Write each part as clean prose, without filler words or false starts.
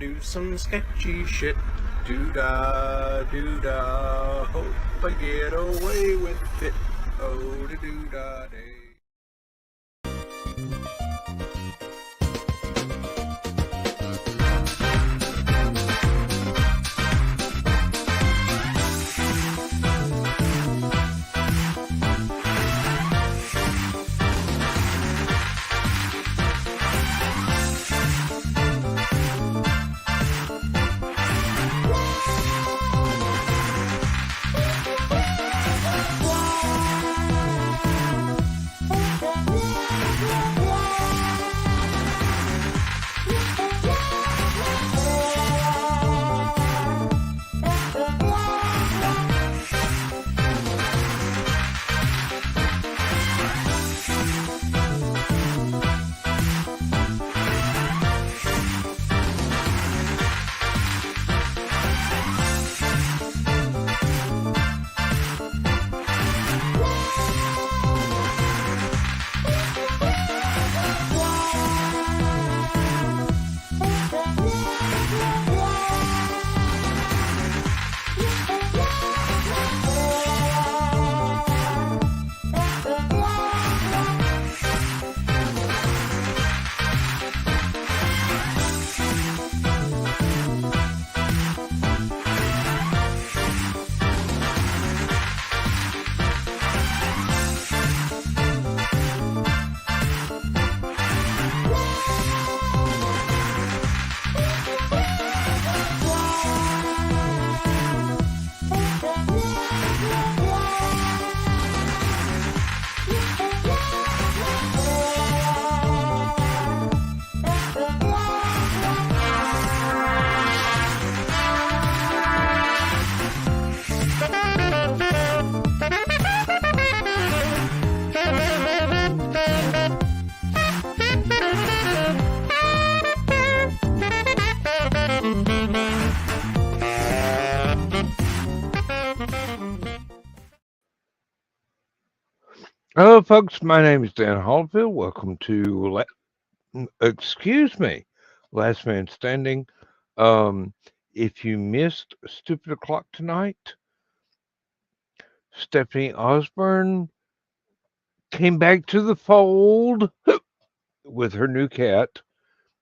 do some sketchy shit. Do-da, do-da, hope I get away with it. Oh, do-da, day. Hello, folks. My name is Dan Hollifield. Welcome to, Last Man Standing. If you missed Stupid O'Clock tonight, Stephanie Osborne came back to the fold with her new cat.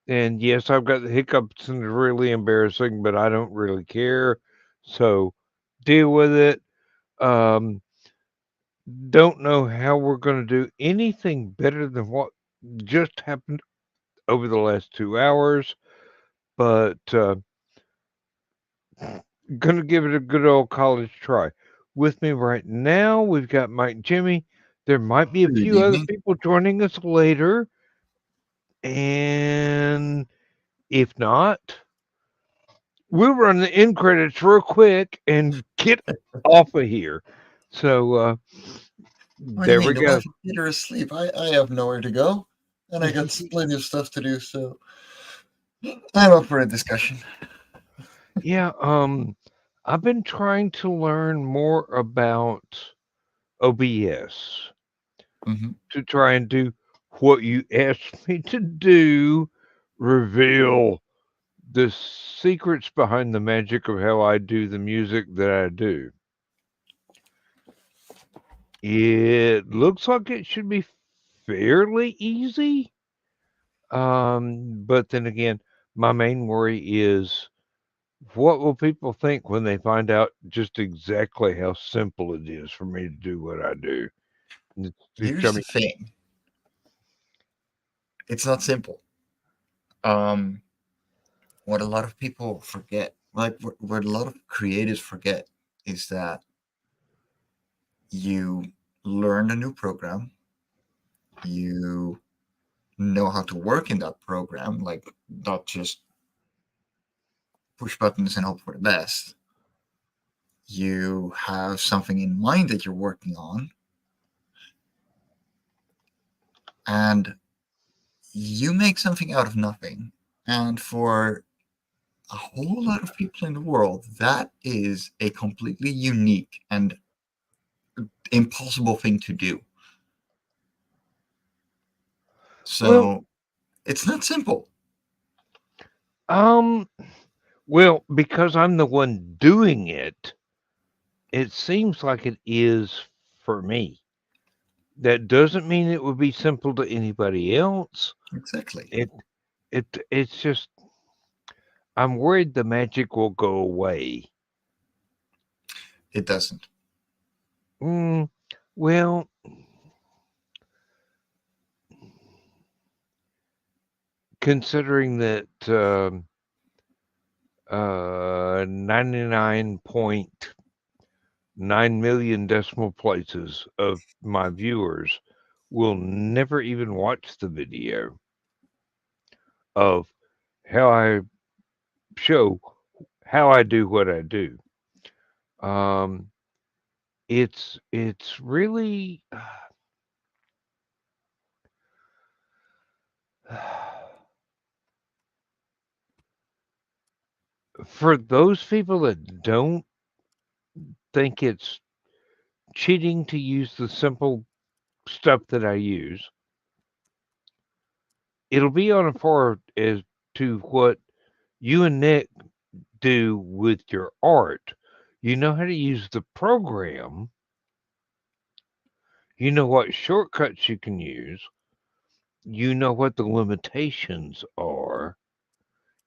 And yes, I've got the hiccups and it's really embarrassing, but I don't really care. So deal with it. Um, don't know how we're going to do anything better than what just happened over the last 2 hours, but gonna give it a good old college try. With me right now, we've got Mike and Jimmy. There might be a Good few other evening. people joining us later, and if not, we'll run the end credits real quick and get off of here. So What do you there we mean? The go. wife and kid are asleep. I have nowhere to go, and I got plenty of stuff to do. So I'm up for a discussion. Yeah, I've been trying to learn more about OBS hmm to try and do what you asked me to do, reveal the secrets behind the magic of how I do the music that I do. It looks like it should be fairly easy. But then again, my main worry is what will people think when they find out just exactly how simple it is for me to do what I do? Here's the thing: it's not simple. Um, what a lot of people forget, like what a lot of creatives forget, is that you learn a new program, you know how to work in that program, like not just push buttons and hope for the best. You have something in mind that you're working on, and you make something out of nothing. And for a whole lot of people in the world, that is a completely unique and impossible thing to do. So Well, it's not simple. Um, well, because I'm the one doing it, it seems like it is for me. That doesn't mean it would be simple to anybody else. Exactly. It's just I'm worried the magic will go away. It doesn't. Mm, well, considering that 99.9 million decimal places of my viewers will never even watch the video of how I show how I do what I do. Um, it's really for those people that don't think it's cheating to use the simple stuff that I use. It'll be on a par as to what you and Nick do with your art. You know how to use the program. You know what shortcuts you can use. You know what the limitations are.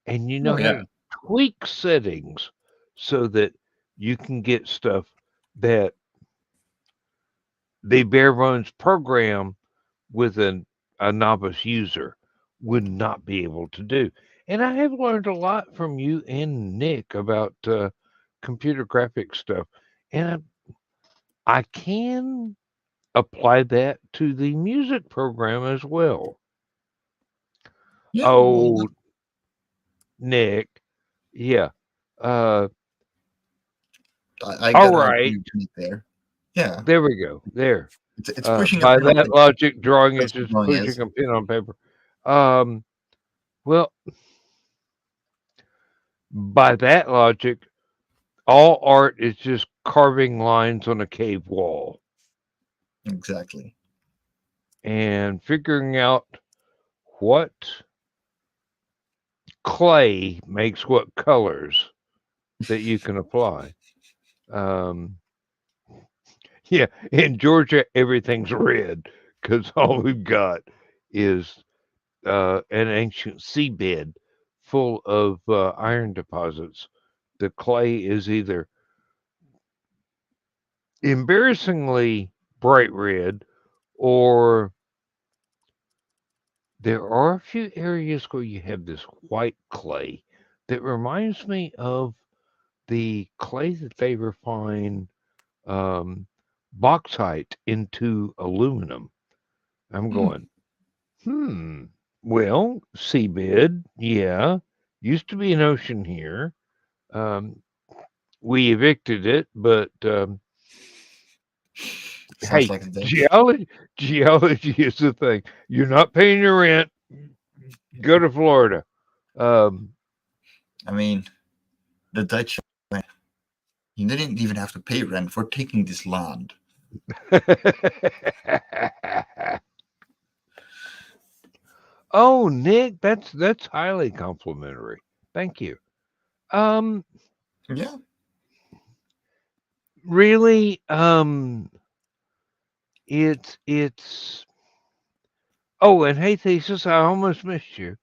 And you Oh know how yeah. to tweak settings so that you can get stuff that the bare bones program with a novice user would not be able to do. And I have learned a lot from you and Nick about computer graphics stuff. And I can apply that to the music program as well. Yeah. Well, Oh, Nick. Yeah. Uh, I all gotta right. agree with you there. Yeah. There we go. There. It's pushing a By pen on that paper. logic, drawing is That's what just drawing pushing is. a pen on paper. Um, well, by that logic, all art is just carving lines on a cave wall Exactly. and figuring out what clay makes what colors that you can apply. Um, yeah, in Georgia, everything's red because all we've got is an ancient seabed full of iron deposits. The clay is either embarrassingly bright red or there are a few areas where you have this white clay that reminds me of the clay that they refine um, bauxite into aluminum. I'm Hmm. going, hmm. Well, seabed, yeah, used to be an ocean here. Um, we evicted it, but Sounds hey, like it does. geology is the thing. You're not paying your rent. Go to Florida. Um, I mean, the Dutch. You didn't even have to pay rent for taking this land. oh, Nick, that's highly complimentary. Thank you. Um, Yeah. really, it's. Oh, and hey, thesis, I almost missed you.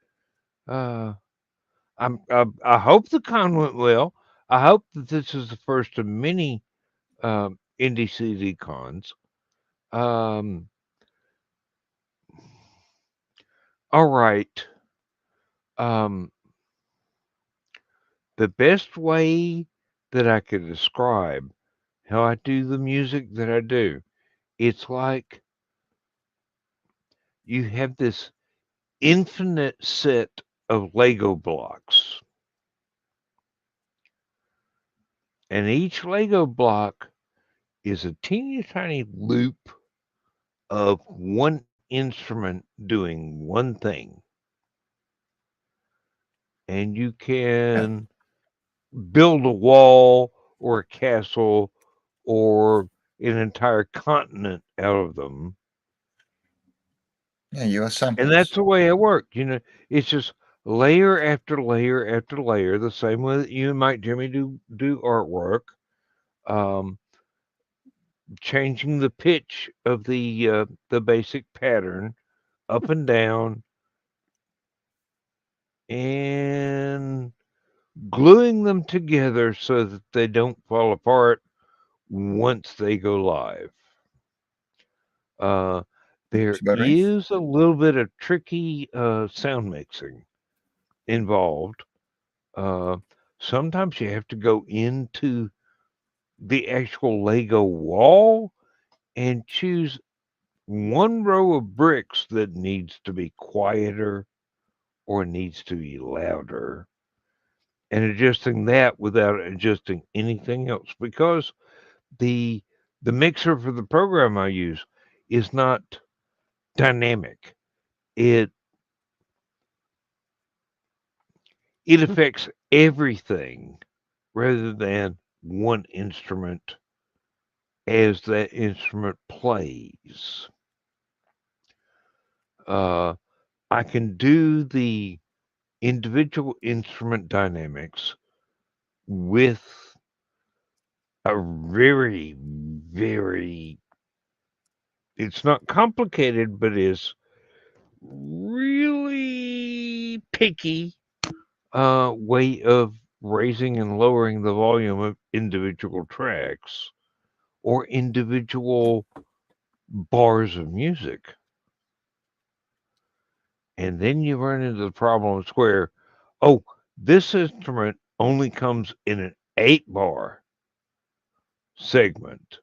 Uh, I hope the con went well. I hope that this is the first of many indie CD cons. Um, all right. Um, the best way that I could describe how I do the music that I do, it's like you have this infinite set of Lego blocks, and each Lego block is a teeny tiny loop of one instrument doing one thing. And you Yeah. can build a wall or a castle or an entire continent out of them. Yeah. U.S. And that's samples. the way I work. You know, it's just layer after layer after layer, the same way that you and Mike Jimmy do artwork. Um, Changing the pitch of the basic pattern up and down, and gluing them together so that they don't fall apart once they go live. Uh, there That's about right. is a little bit of tricky sound mixing involved. Uh, Sometimes you have to go into the actual Lego wall and choose one row of bricks that needs to be quieter or needs to be louder, and adjusting that without adjusting anything else, because the the mixer for the program I use is not dynamic. It it affects everything rather than one instrument as that instrument plays. Uh, I can do the individual instrument dynamics with a very, it's not complicated, but is really picky way of raising and lowering the volume of individual tracks or individual bars of music. And then you run into the problems where, oh, this instrument only comes in an 8-bar segment,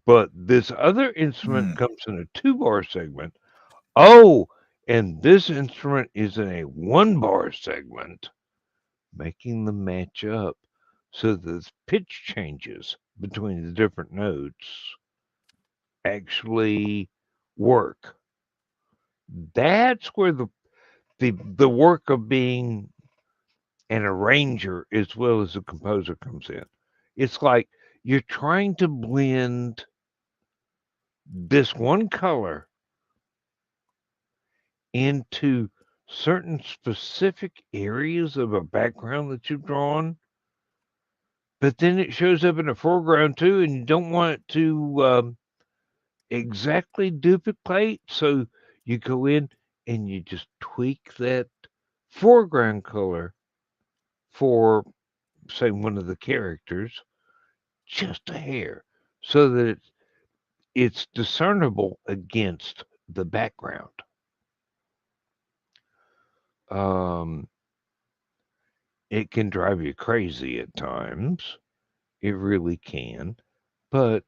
but this other instrument Hmm. comes in a 2-bar segment. Oh, and this instrument is in a 1-bar segment, making them match up so that the pitch changes between the different notes actually work. That's where the work of being an arranger as well as a composer comes in. It's like you're trying to blend this one color into certain specific areas of a background that you've drawn, but then it shows up in the foreground too, and you don't want it to exactly duplicate. So you go in and you just tweak that foreground color for, say, one of the characters just a hair so that it's discernible against the background. Um, it can drive you crazy at times. It really can. But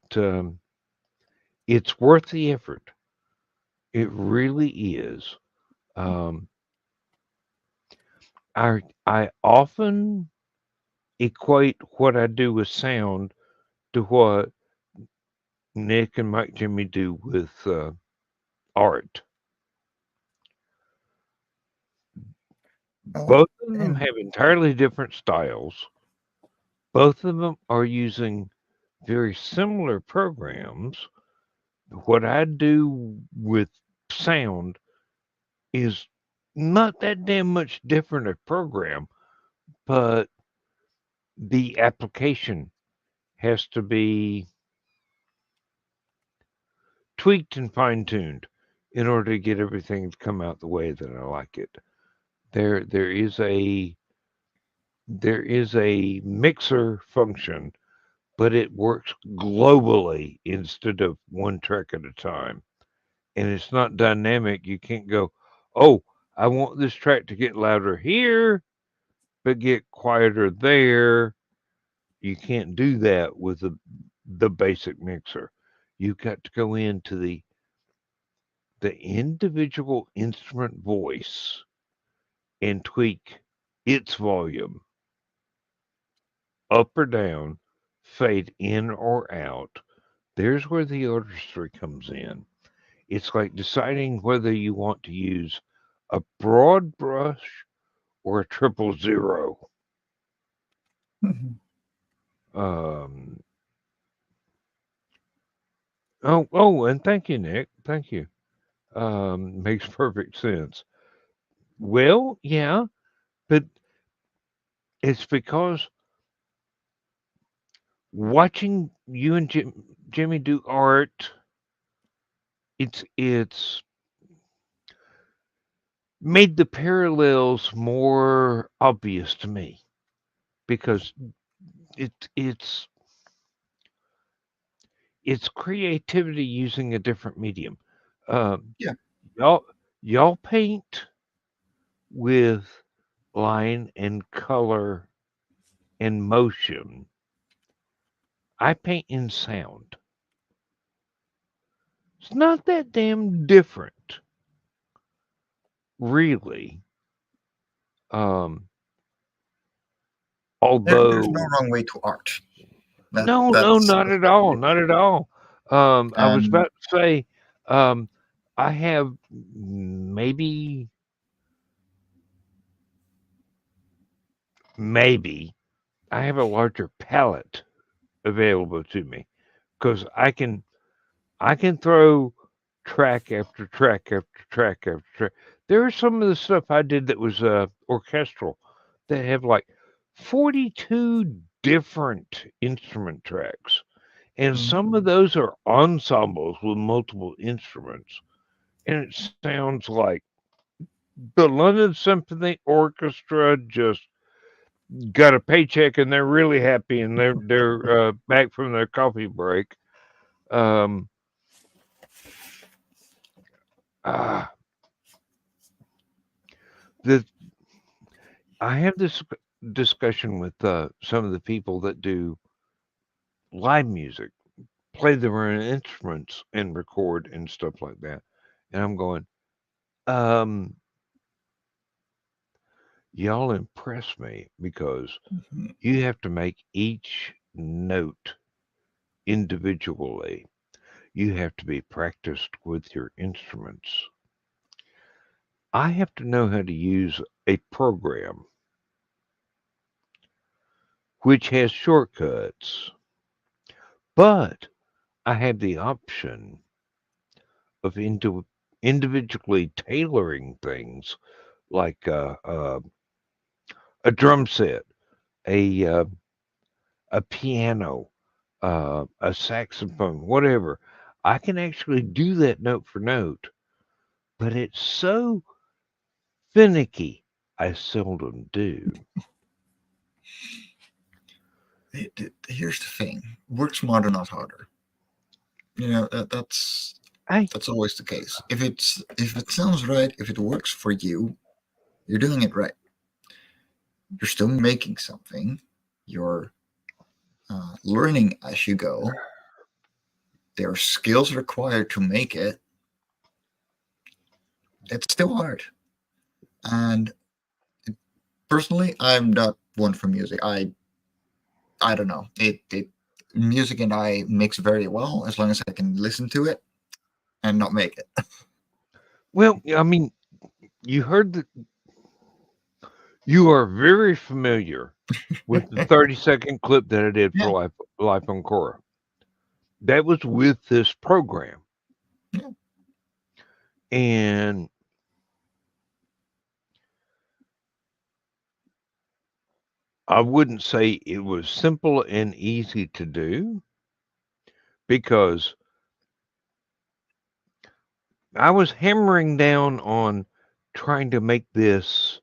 it's worth the effort. It really is. Um, I often equate what I do with sound to what Nick and Mike Jimmy do with art. Oh, Both of them and have entirely different styles. Both of them are using very similar programs. What I do with sound is not that damn much different a program, but the application has to be tweaked and fine tuned in order to get everything to come out the way that I like it. There there is a there is a mixer function, but it works globally instead of one track at a time. And it's not dynamic. You can't go, oh, I want this track to get louder here, but get quieter there. You can't do that with the basic mixer. You've got to go into the individual instrument voice and tweak its volume up or down, fade in or out. There's where the artistry comes in. It's like deciding whether you want to use a broad brush or a 000. Um, oh, and thank you, Nick. Thank you. Makes perfect sense. Well, yeah, but it's because watching you and Jimmy do art, it's made the parallels more obvious to me because it it's creativity using a different medium. Um, Yeah. y'all y'all paint with line and color and motion. I paint in sound. It's not that damn different, really. Um, There's no although, wrong way to art. no, That's not at all, not at all. I was and about to say, um, I have maybe, maybe I have a larger palette available to me because I can throw track after track after track after track. There was some of the stuff I did that was orchestral that have like 42 different instrument tracks. And mm, some of those are ensembles with multiple instruments. And it sounds like the London Symphony Orchestra just got a paycheck and they're really happy and they're back from their coffee break. Um, ah, the I have this discussion with some of the people that do live music, play their own instruments and record and stuff like that. And I'm going, um, y'all impress me because mhm. you have to make each note individually. You have to be practiced with your instruments. I have to know how to use a program which has shortcuts, but I have the option of individually tailoring things like a drum set, a uh, a piano, a saxophone, whatever. I can actually do that note for note, but it's so finicky. I seldom do. Here's the thing: work smarter, not harder. I That's always the case. If it sounds right, if it works for you, you're doing it right. You're still making something. You're learning as you go. There are skills required to make it. It's still hard. And personally, I'm not one for music. I don't know. It music and I mix very well as long as I can listen to it and not make it. well, I mean, you heard that you are very familiar with the 30-second clip that I did for Yeah, Life on Cora. That was with this program. yeah. And I wouldn't say it was simple and easy to do because I was hammering down on trying to make this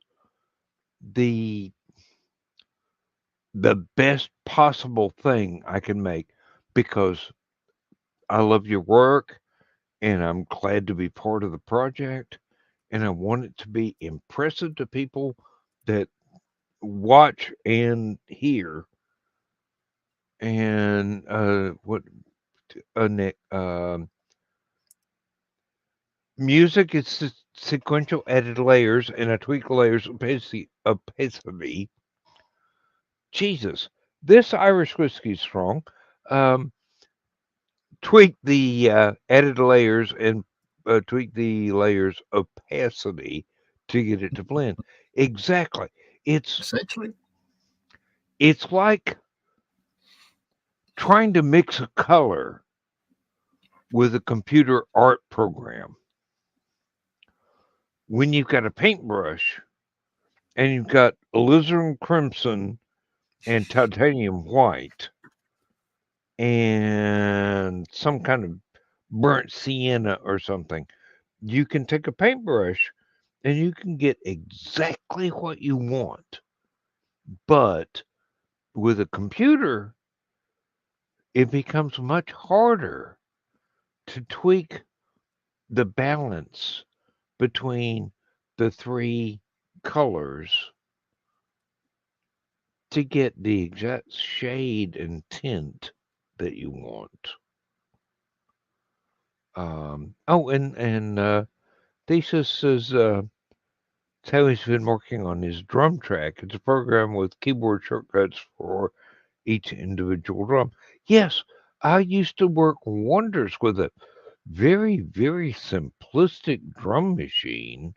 the the best possible thing I can make because I love your work and I'm glad to be part of the project and I want it to be impressive to people that watch and hear and what Nick music is sequential added layers and I tweak layers opacity. Jesus, this Irish whiskey's strong. Um, tweak the added layers and tweak the layers opacity to get it to blend. Exactly. It's Essentially, it's like trying to mix a color with a computer art program. when you've got a paintbrush and you've got alizarin crimson and titanium white and some kind of burnt sienna or something, you can take a paintbrush and you can get exactly what you want. But with a computer, it becomes much harder to tweak the balance between the three colors to get the exact shade and tint that you want. And Thesis says how he's been working on his drum track. It's a program with keyboard shortcuts for each individual drum. Yes, I used to work wonders with a very, very simplistic drum machine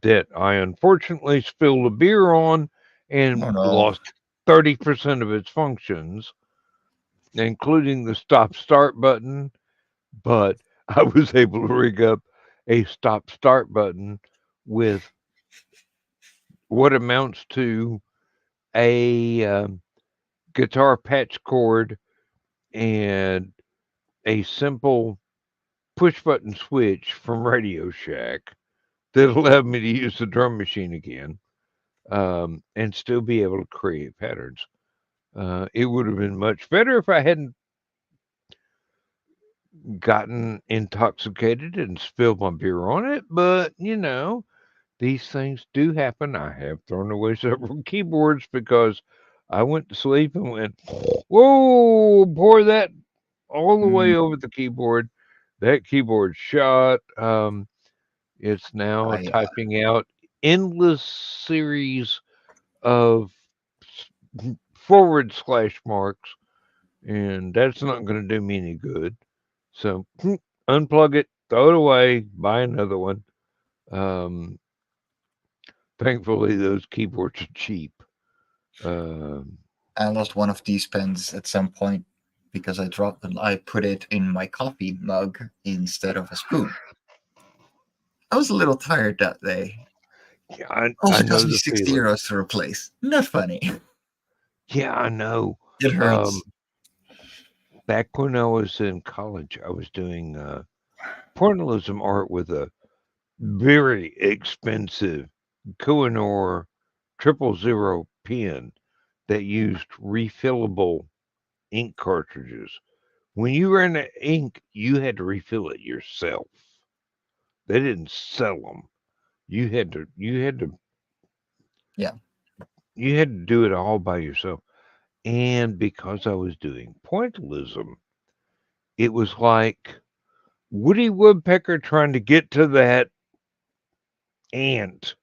that I unfortunately spilled a beer on and Oh no. lost 30% of its functions, including the stop start button. But I was able to rig up a stop start button with what amounts to a guitar patch cord and a simple push button switch from Radio Shack that allowed me to use the drum machine again, and still be able to create patterns. It would have been much better if I hadn't gotten intoxicated and spilled my beer on it, but these things do happen. I have thrown away several keyboards because I went to sleep and went, whoa, pour that all the way Mm, over the keyboard. That keyboard shot. It's now I typing out endless series of forward slash marks, and that's not going to do me any good. So unplug it, throw it away, buy another one. Um, Thankfully, those keyboards are cheap. Um, I lost one of these pens at some point because I dropped them. I put it in my coffee mug instead of a spoon. I was a little tired that day. yeah, I, Also I cost know me the 60 feeling. euros to replace. Not funny. Yeah, I know. It Um, hurts. Back when I was in college, I was doing pointillism art with a very expensive Kohinoor 000 pen that used refillable ink cartridges. When you ran out of ink, you had to refill it yourself. They didn't sell them. You had to you had to Yeah. you had to do it all by yourself. And because I was doing pointillism, it was like Woody Woodpecker trying to get to that ant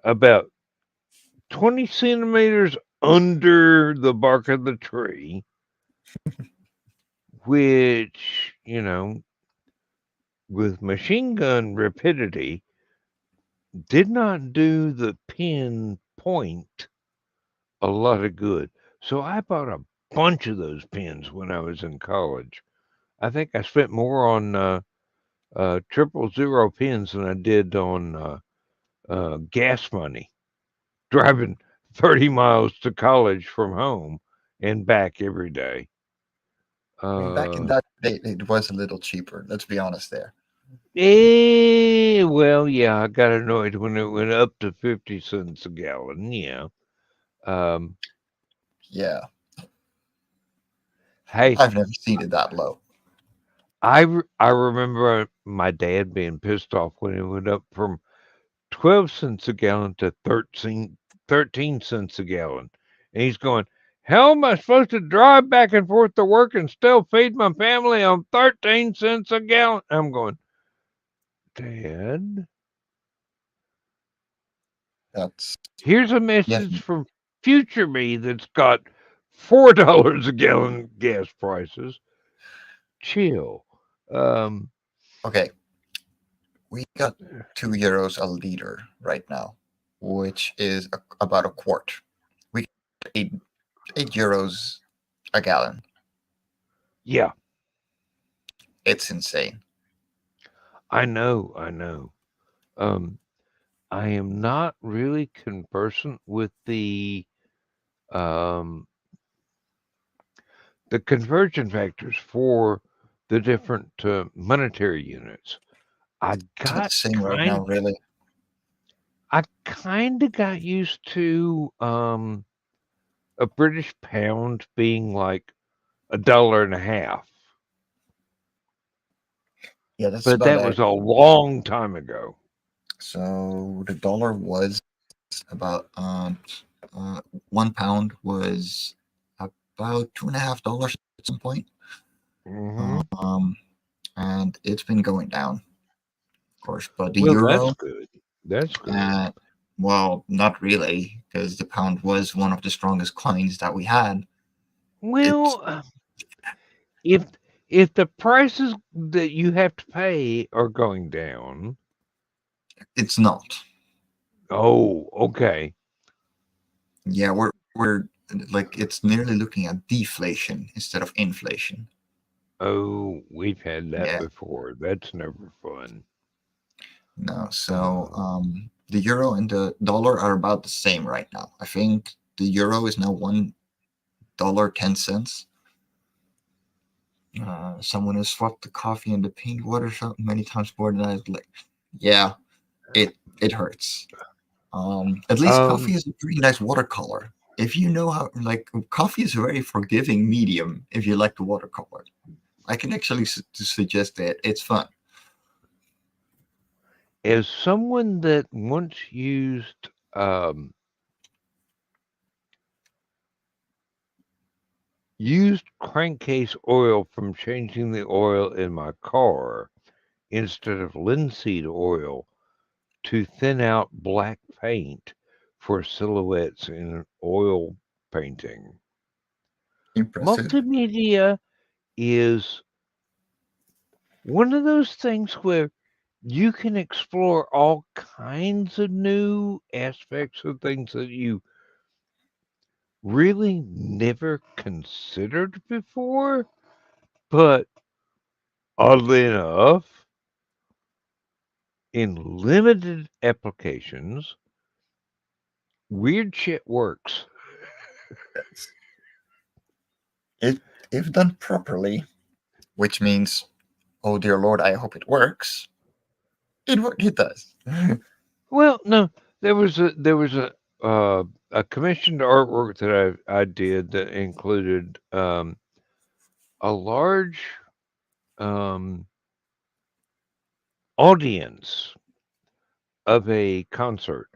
about 20 centimeters under the bark of the tree, which, with machine gun rapidity, did not do the pin point a lot of good. So I bought a bunch of those pins when I was in college. I think I spent more on 000 pins than I did on gas money, driving 30 miles to college from home and back every day. I mean, back in Uh, that day, it was a little cheaper. Let's be honest there. well, yeah, I got annoyed when it went up to 50 cents a gallon. Yeah. Um, Yeah. hey, I've never seen it that low. I remember my dad being pissed off when it went up from 12 cents a gallon to 13 cents a gallon. And he's going, how am I supposed to drive back and forth to work and still feed my family on 13 cents a gallon? I'm going, Dad, That's, here's a yeah. message from future me that's got $4 a gallon gas prices. Chill. Um, Okay. We got €2 a liter right now, which is about a quart. We got €8 a gallon. yeah, It's insane. I know. Um, I am not really conversant with um, the conversion factors for the different monetary units. I It's about the got same right now, kind really. I kind of got used to a British pound being like $1.50, Yeah, that's but about that was it. a long time ago. So the dollar was about uh, £1 was about $2.50 at some point. Hmm. Um, and it's been going down, of course. But the Well, that's euro, good. That's good. uh, well, not really, because the pound was one of the strongest coins that we had. It's Well, if if the prices that you have to pay are going down, it's not. oh, okay. Yeah, we're like it's nearly looking at deflation instead of inflation. Oh, we've had that Yeah, before. That's never fun. no. So Uh, the euro and the dollar are about the same right now. I think the euro is now $1.10. Someone has swapped the coffee and the pink water so many times more than I like. Yeah, it hurts. At least coffee um, is a pretty nice watercolor. If you know how, like, coffee is a very forgiving medium. If you like the watercolor, I can actually suggest that it's fun. as someone that once used crankcase oil from changing the oil in my car instead of linseed oil to thin out black paint for silhouettes in oil painting. Impressive. Multimedia is one of those things where you can explore all kinds of new aspects of things that you really never considered before. But oddly enough, in limited applications, weird shit works. Yes. If if done properly, which means, oh dear Lord, I hope it works. It does. Well, no, there was a commissioned artwork that I did that included a large um, audience of a concert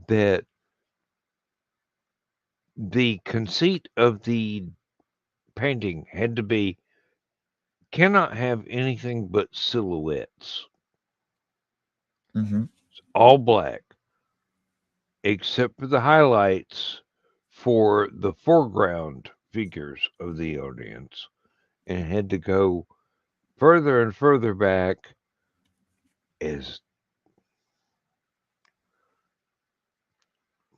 that the conceit of the painting had to be cannot have anything but silhouettes, Hmm. all black, except for the highlights for the foreground figures of the audience, and had to go further and further back as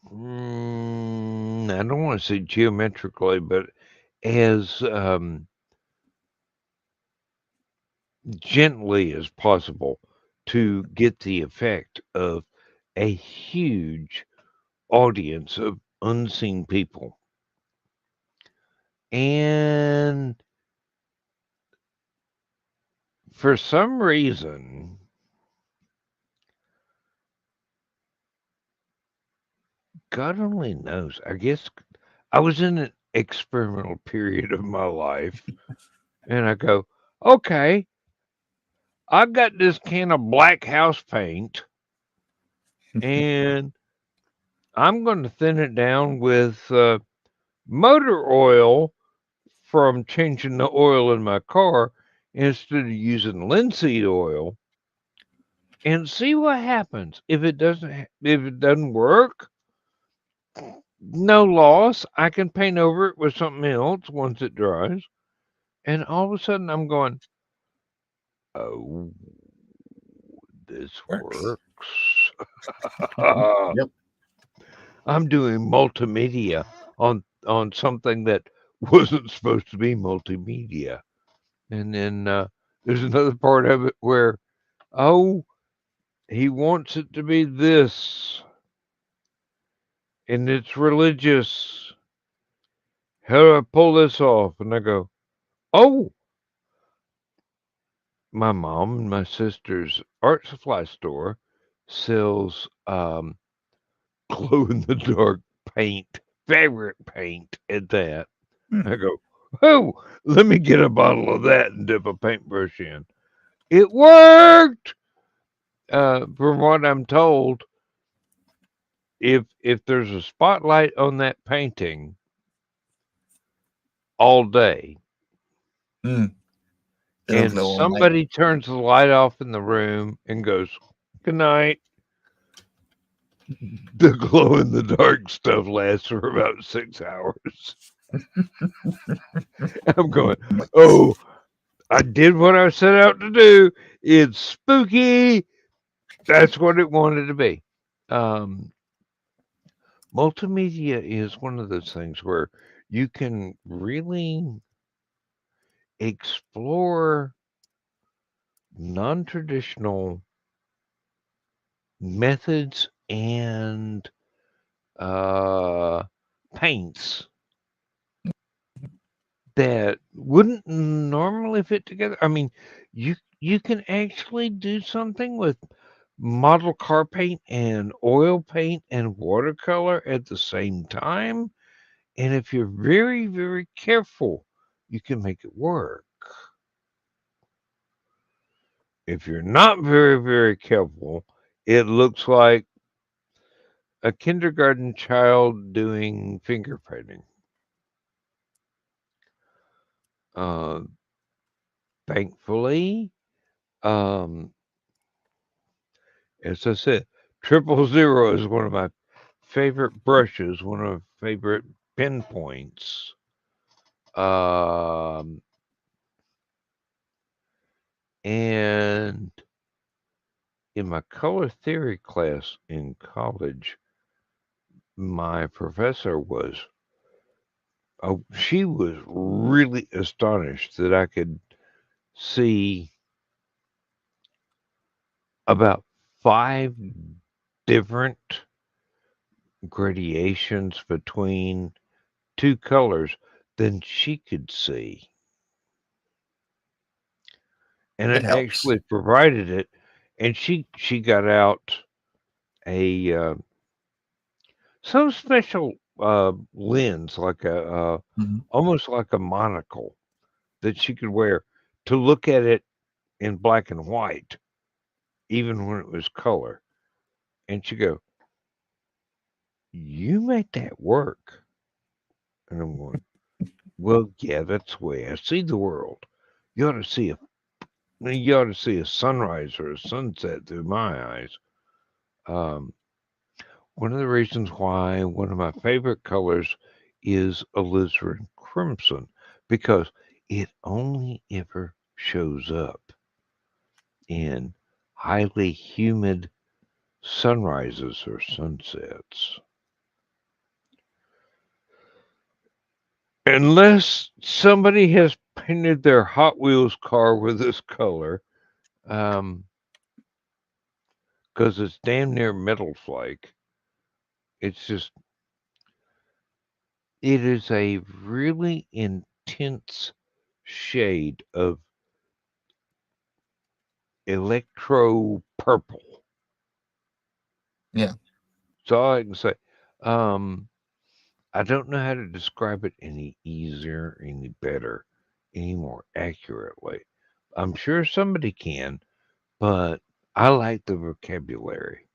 I don't want to say geometrically, but as gently as possible to get the effect of a huge audience of unseen people. And for some reason, God only knows, I guess I was in an experimental period of my life, and I go, okay, I got this can of black house paint, and I'm going to thin it down with motor oil from changing the oil in my car instead of using linseed oil and see what happens. If it doesn't work, no loss. I can paint over it with something else once it dries. And all of a sudden I'm going, "Oh, this Works. works." Yep. I'm doing multimedia on something that wasn't supposed to be multimedia. And then there's another part of it where, oh, he wants it to be this, and it's religious. How do I pull this off? And I go, oh, my mom and my sister's art supply store sells glow in the dark paint, fabric paint at that. I go, oh, let me get a bottle of that and dip a paintbrush in. It worked. From what I'm told, if there's a spotlight on that painting all day, It'll and glow all night. somebody turns the light off in the room and goes, good night, the glow in the dark stuff lasts for about 6 hours. I'm going, oh, I did what I set out to do. It's spooky. That's what it wanted to be. Multimedia is one of those things where you can really explore non-traditional methods and paints that wouldn't normally fit together. I mean, you can actually do something with model car paint and oil paint and watercolor at the same time. And if you're very, very careful, you can make it work. If you're not very, very careful, it looks like a kindergarten child doing finger painting. Thankfully, um, as I said, 000 is one of my favorite brushes, one of my favorite pinpoints. And in my color theory class in college, my professor was, oh, she was really astonished that I could see about 5 different gradations between 2 colors than she could see. And It I helps. actually provided it, and she got out a some special lens, like a Mhm. almost like a monocle that she could wear to look at it in black and white, even when it was color. And she'd go, you make that work. And I'm going, well, yeah, that's the way I see the world. You ought to see a sunrise or a sunset through my eyes. One of the reasons why one of my favorite colors is alizarin crimson, because it only ever shows up in highly humid sunrises or sunsets. Unless somebody has painted their Hot Wheels car with this color, because it's damn near metal flake. It's just, it is a really intense shade of electro purple. Yeah. That's all I can say. I don't know how to describe it any easier, any better, any more accurately. I'm sure somebody can, but I like the vocabulary.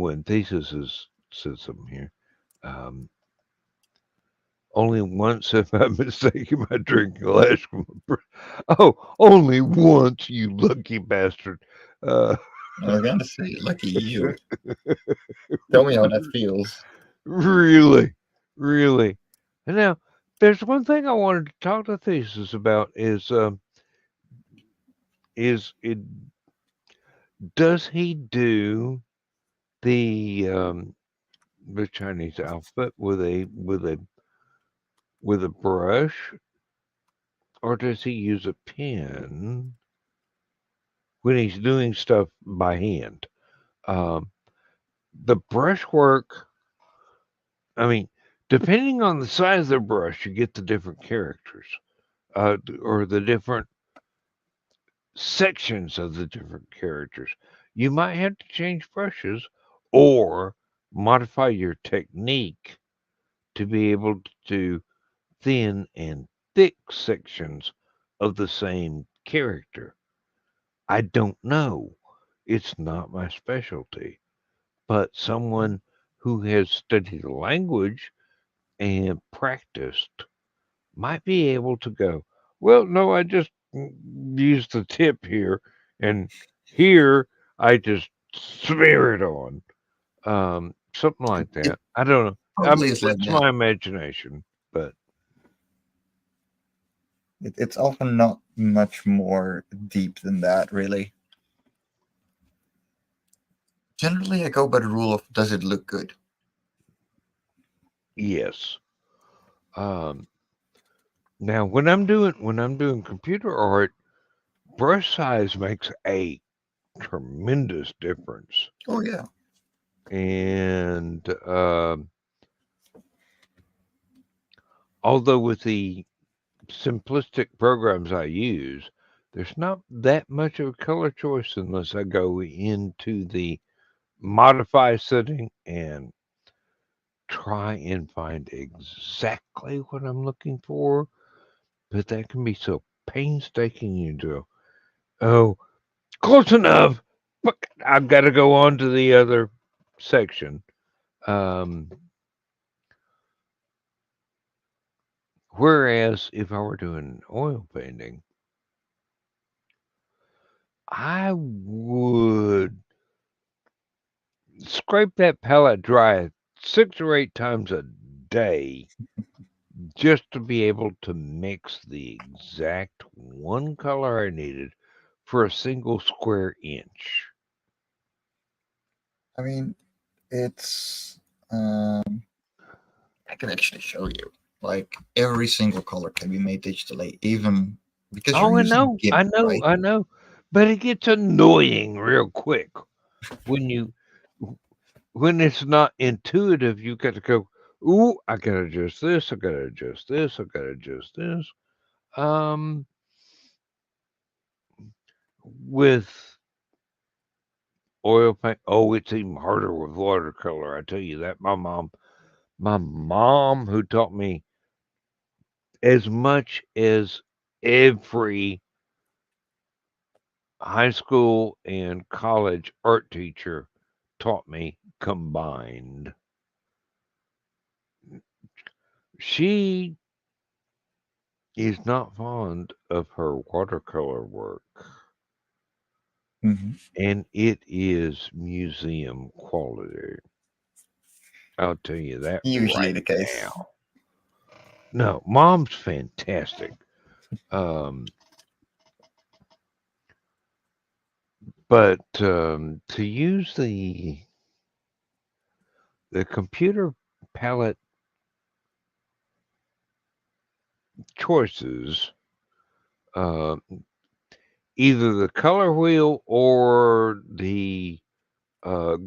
And thesis says something here. Only once have I mistaken my drinking glass from only once, you lucky bastard. I was gonna say, lucky you. Tell me how that feels. Really, really. And now, there's one thing I wanted to talk to Thesis about is it does he do the Chinese alphabet with a brush, or does he use a pen? when he's doing stuff by hand. Um, the brushwork, I mean, depending on the size of the brush, you get the different characters, or the different sections of the different characters. You might have to change brushes or modify your technique to be able to do thin and thick sections of the same character. I don't know. It's not my specialty. But someone who has studied the language and practiced might be able to go, well, no, I just use the tip here, and here I just smear it on. Something like It that. I don't know. probably is like It's that. my imagination, but It's often not much more deep than that, really. Generally, I go by the rule of does it look good? yes. Um, Now, when I'm doing computer art, brush size makes a tremendous difference. Oh, yeah. And although with the simplistic programs I use, there's not that much of a color choice unless I go into the modify setting and try and find exactly what I'm looking for. But that can be so painstaking. You do, oh, close enough. Fuck, I've got to go on to the other section. Um, Whereas if I were doing oil painting, I would scrape that palette dry 6 or 8 times a day just to be able to mix the exact one color I needed for a single square inch. I mean, it's. I can actually show you. Like, every single color can be made digitally, even because you're Oh, I using know, GIMP, I know, right? I know. But it gets annoying real quick when you when it's not intuitive. You got to go, ooh, I gotta adjust this, I gotta adjust this, I gotta adjust this. Um, with oil paint, oh, it's even harder with watercolor. I tell you that. My mom, who taught me as much as every high school and college art teacher taught me combined. She is not fond of her watercolor work, Hmm. and it is museum quality. I'll tell you that Usually right the case. now. No, mom's fantastic. Um, but to use the computer palette choices, uh, either the color wheel or the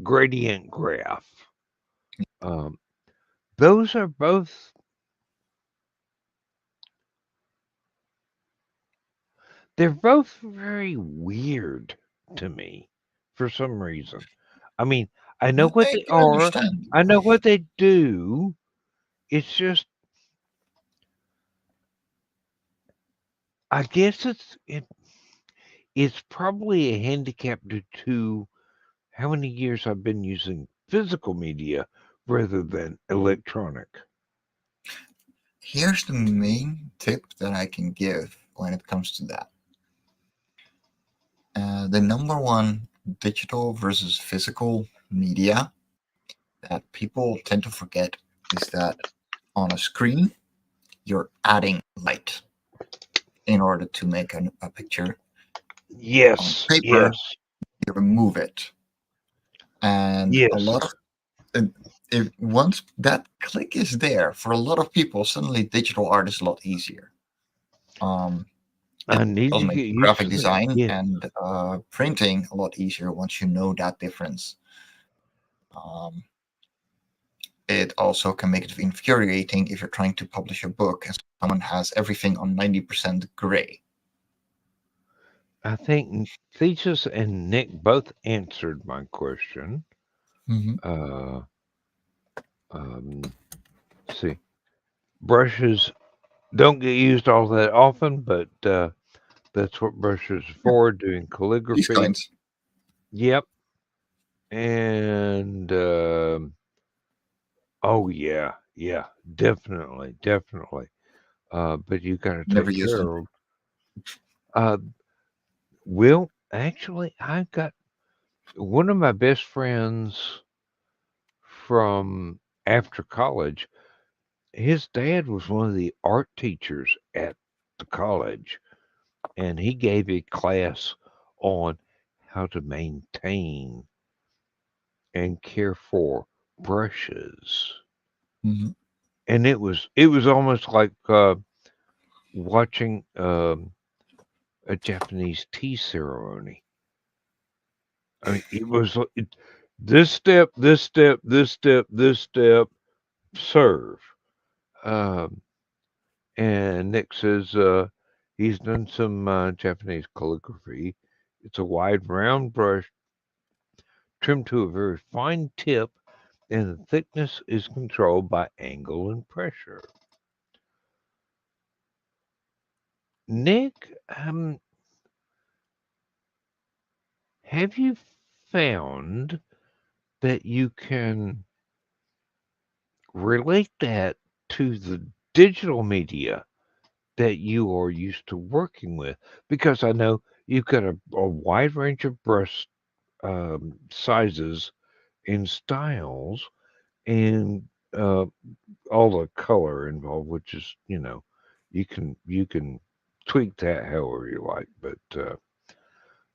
gradient graph, um, those are both they're both very weird to me for some reason. I mean, I know what I they can are. understand. I know what they do. It's just, I guess it's probably a handicap due to how many years I've been using physical media rather than electronic. Here's the main tip that I can give when it comes to that. The number one digital versus physical media that people tend to forget is that on a screen, you're adding light in order to make a picture. On Yes, paper, yes, you remove it. And a yes. lot of if once that click is there, for a lot of people, suddenly digital art is a lot easier. Um, I It need will to make get used graphic to that. design Yeah. and printing a lot easier once you know that difference. Um, it also can make it infuriating if you're trying to publish a book and someone has everything on 90% gray. I think Thesis and Nick both answered my question. Mm-hmm. Uh, let's see. Brushes don't get used all that often, but that's what brushes are for, doing These calligraphy. kinds. Yep. And oh yeah, yeah, definitely, definitely. But you gotta Never take use them. care of. Uh, Will actually, I've got one of my best friends from after college. His dad was one of the art teachers at the college, and he gave a class on how to maintain and care for brushes. Mm-hmm. And it was almost like watching a Japanese tea ceremony. I mean, this step, this step, this step, this step, serve. Um, and Nick says he's done some Japanese calligraphy. It's a wide round brush trimmed to a very fine tip, and the thickness is controlled by angle and pressure. Nick, have you found that you can relate that to the digital media that you are used to working with? Because I know you've got a wide range of brush sizes and styles, and uh, all the color involved, which is you can tweak that however you like. But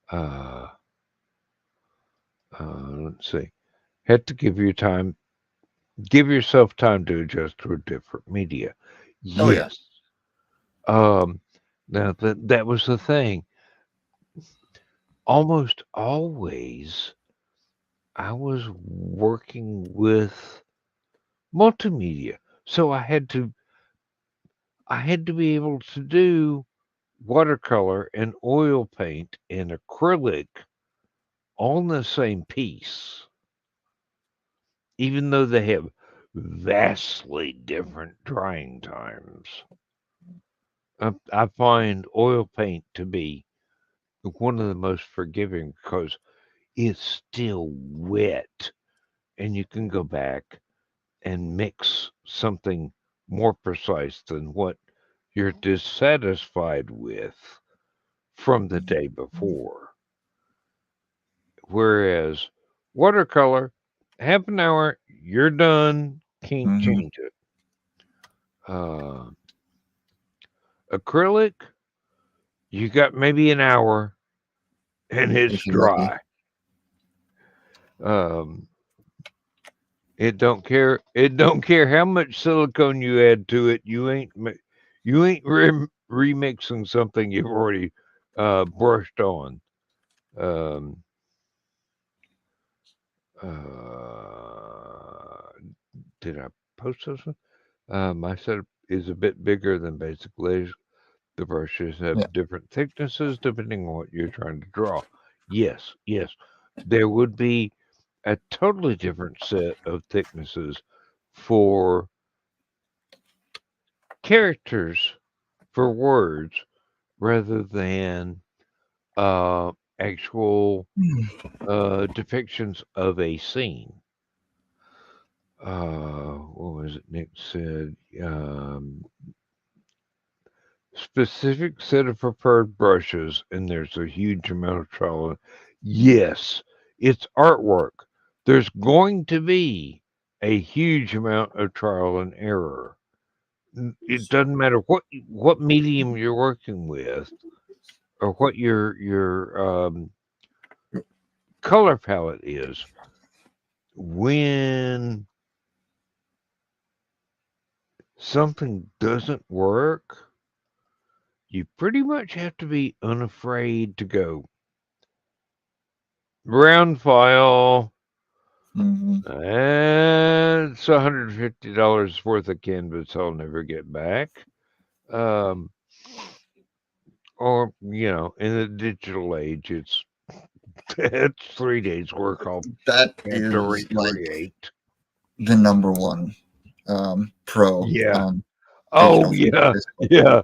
uh, let's see, had to give yourself time to adjust to a different media. Oh yeah. Yes. Um, now that was the thing. Almost always, I was working with multimedia, so I had to be able to do watercolor and oil paint and acrylic on the same piece, even though they have vastly different drying times. I find oil paint to be one of the most forgiving because it's still wet and you can go back and mix something more precise than what you're dissatisfied with from the day before. Whereas watercolor, half an hour, you're done, can't Mm-hmm. change it. Uh, Acrylic, you got maybe an hour and it's If you're lucky. dry. Um, it don't care. It don't care how much silicone you add to it. You ain't remixing something you've already brushed on. Um, uh, did I post this one? My setup is a bit bigger than basic layers. The brushes Yeah. have different thicknesses depending on what you're trying to draw. Yes, yes. There would be a totally different set of thicknesses for characters, for words, rather than uh, actual depictions of a scene. What was it Nick said? Specific set of preferred brushes, and there's a huge amount of trial. Yes, it's artwork. There's going to be a huge amount of trial and error. It doesn't matter what medium you're working with or what your color palette is. When something doesn't work, you pretty much have to be unafraid to go round file. Mhm. And it's $150 worth of canvas I'll never get back. Or in the digital age, it's 3 days work I'll That have to is like recreate. the number one pro Yeah. on Oh digital yeah, physical. yeah.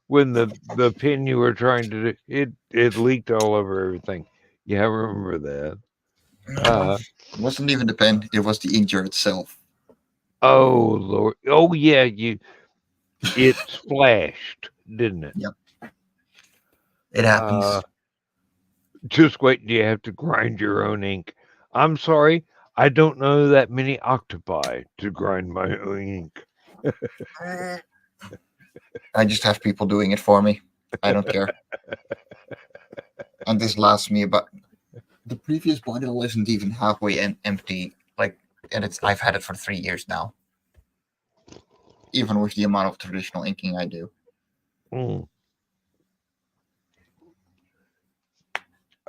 When the pin you were trying to do it leaked all over everything. Yeah, I remember that. No, it wasn't even the pen; it was the inkjet itself. Oh Lord. Oh yeah, it splashed, didn't it? Yep, it Uh happens. just wait till you have to grind your own ink. I'm sorry, I don't know that many octopi to grind my own ink. I just have people doing it for me. I don't care. And this lasts me about the previous bottle isn't even halfway empty. Like, and I've had it for 3 years now. Even with the amount of traditional inking I do, Mm.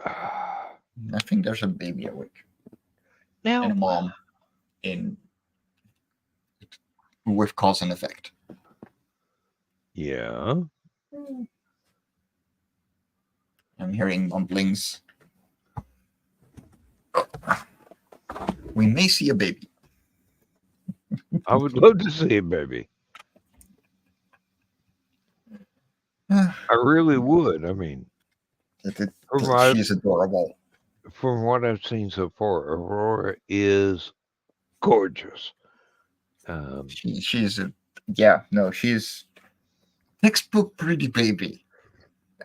I think there's a baby awake and Now, a mom in with cause and effect. yeah. I'm hearing mumblings. We may see a baby. I would love to see it, baby. I really would. I mean, She's adorable. from what I've seen so far, Aurora is gorgeous. She's she's textbook pretty baby.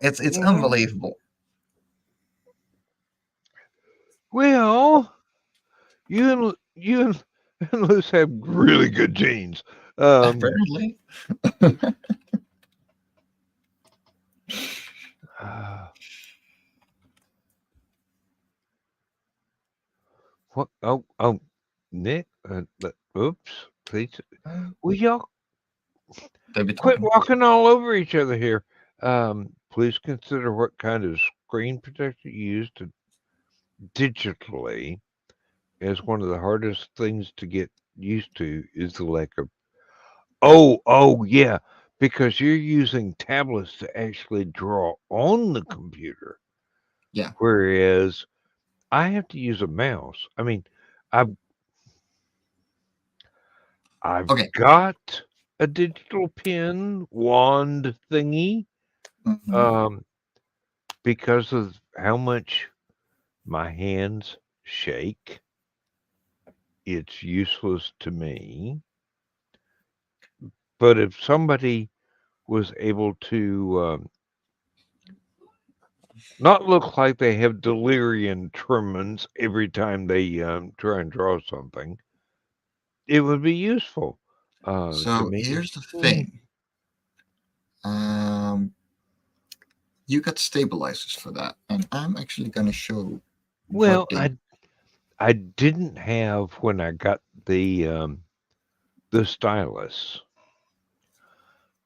It's Mhm. unbelievable. Well, you and Liz have really good genes. Apparently. Uh, what? Oh, Nick. Oops. Please, will y'all They be quit talking. walking all over each other here? Please consider what kind of screen protector you use to digitally, as one of the hardest things to get used to is the lack of. Oh, yeah, because you're using tablets to actually draw on the computer, Yeah. whereas I have to use a mouse. I mean, I've I've Okay. got a digital pen wand thingy, Mhm. um, because of how much my hands shake. It's useless to me. But if somebody was able to not look like they have delirium tremens every time they try and draw something, it would be useful to So me. here's the thing. Um, you got stabilizers for that, and I'm actually gonna show what Well, they. I didn't have when I got the stylus.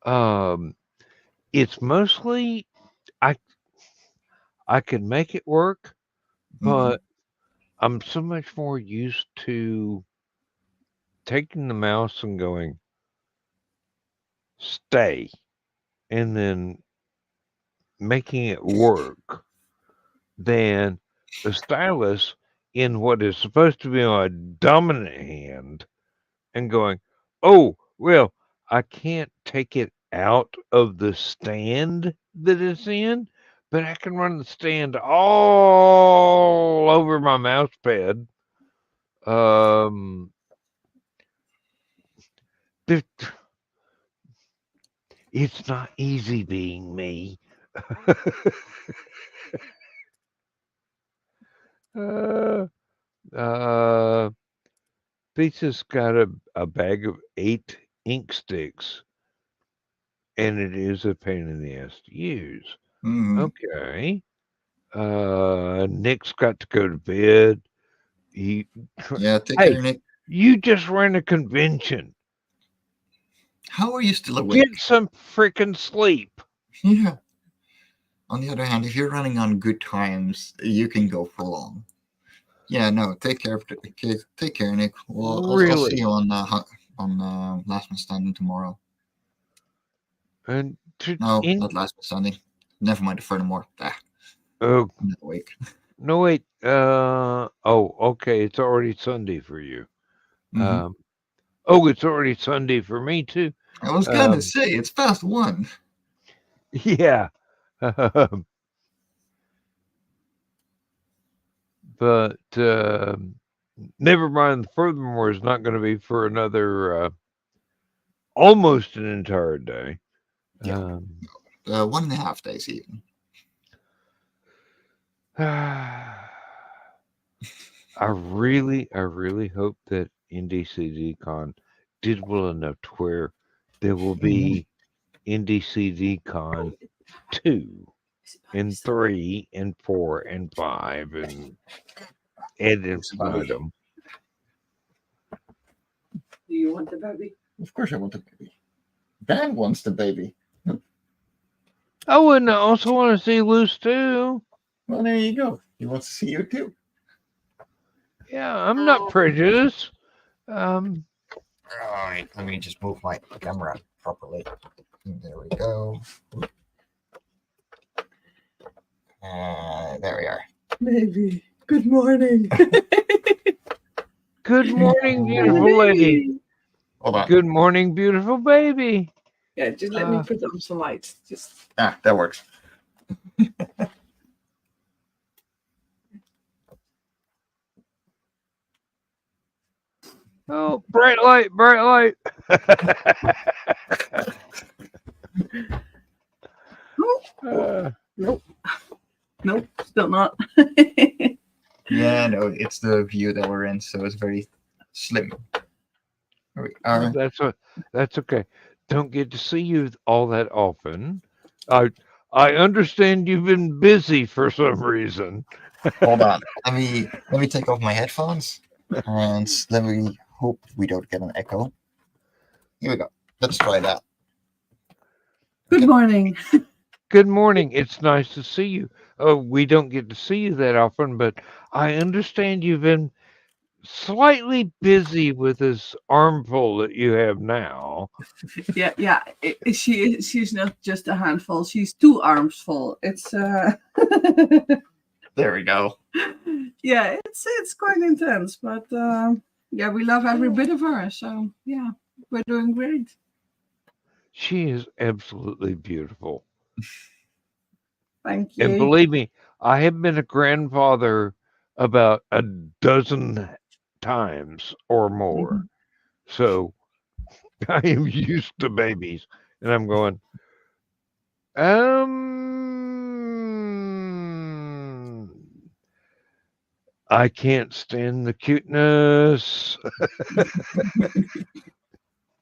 Um, it's mostly I I can make it work, Mhm. but I'm so much more used to taking the mouse and going stay and then making it work than the stylus in what is supposed to be my dominant hand and going, oh, well, I can't take it out of the stand that it's in, but I can run the stand all over my mouse pad. Um, it- it's not easy being me. uh, uh, Lisa's got a bag of 8 ink sticks, and it is a pain in the ass to use. Mhm. Okay. Nick's got to go to bed. He, Yeah, take hey, care, Nick. you just ran a convention. How are you still Get awake? some freaking sleep. Yeah. On the other hand, if you're running on good times, you can go full on. Yeah, no. Take care, take care, Nick. Well, I'll see Really. you on Last Man Standing tomorrow. And No, not Last Man Standing. Never mind. Furthermore, oh, I'm not awake. no, wait. Okay. It's already Sunday for you. Mhm. It's already Sunday for me too. I was gonna say it's past 1. Yeah. But never mind. Furthermore, is not going to be for another almost an entire day. Yeah. 1.5 days even. I really hope that NDCDCon did well enough to where there will be NDCDCon 2 and 3 and 4 and 5 and infinitum. Do you want the baby? Of course, I want the baby. Dan wants the baby. Oh, and I also want to see Loose too. Well, there you go. He wants to see you too. Yeah, I'm not prejudiced. All right, let me just move my camera properly. There we go. There we are. Baby, good morning. Good morning, beautiful lady. Hold on. Good morning, beautiful baby. Yeah, just let me put on some lights. Just That works. Oh, bright light, bright light. nope, still not. Yeah, no, it's the view that we're in, so it's very slim. There we are. That's okay. Don't get to see you all that often. I understand you've been busy for some reason. Hold on. Let me take off my headphones and let me hope we don't get an echo. Here we go. Let's try that. Good morning. Good morning. It's nice to see you. Oh, we don't get to see you that often, but I understand you've been slightly busy with this armful that you have now. Yeah. She's not just a handful. She's 2 arms full. It's There we go. yeah, it's quite intense, but yeah, we love every bit of her. So yeah, we're doing great. She is absolutely beautiful. Thank you. And believe me, I have been a grandfather about a dozen times or more. So I am used to babies. And I'm going, I can't stand the cuteness.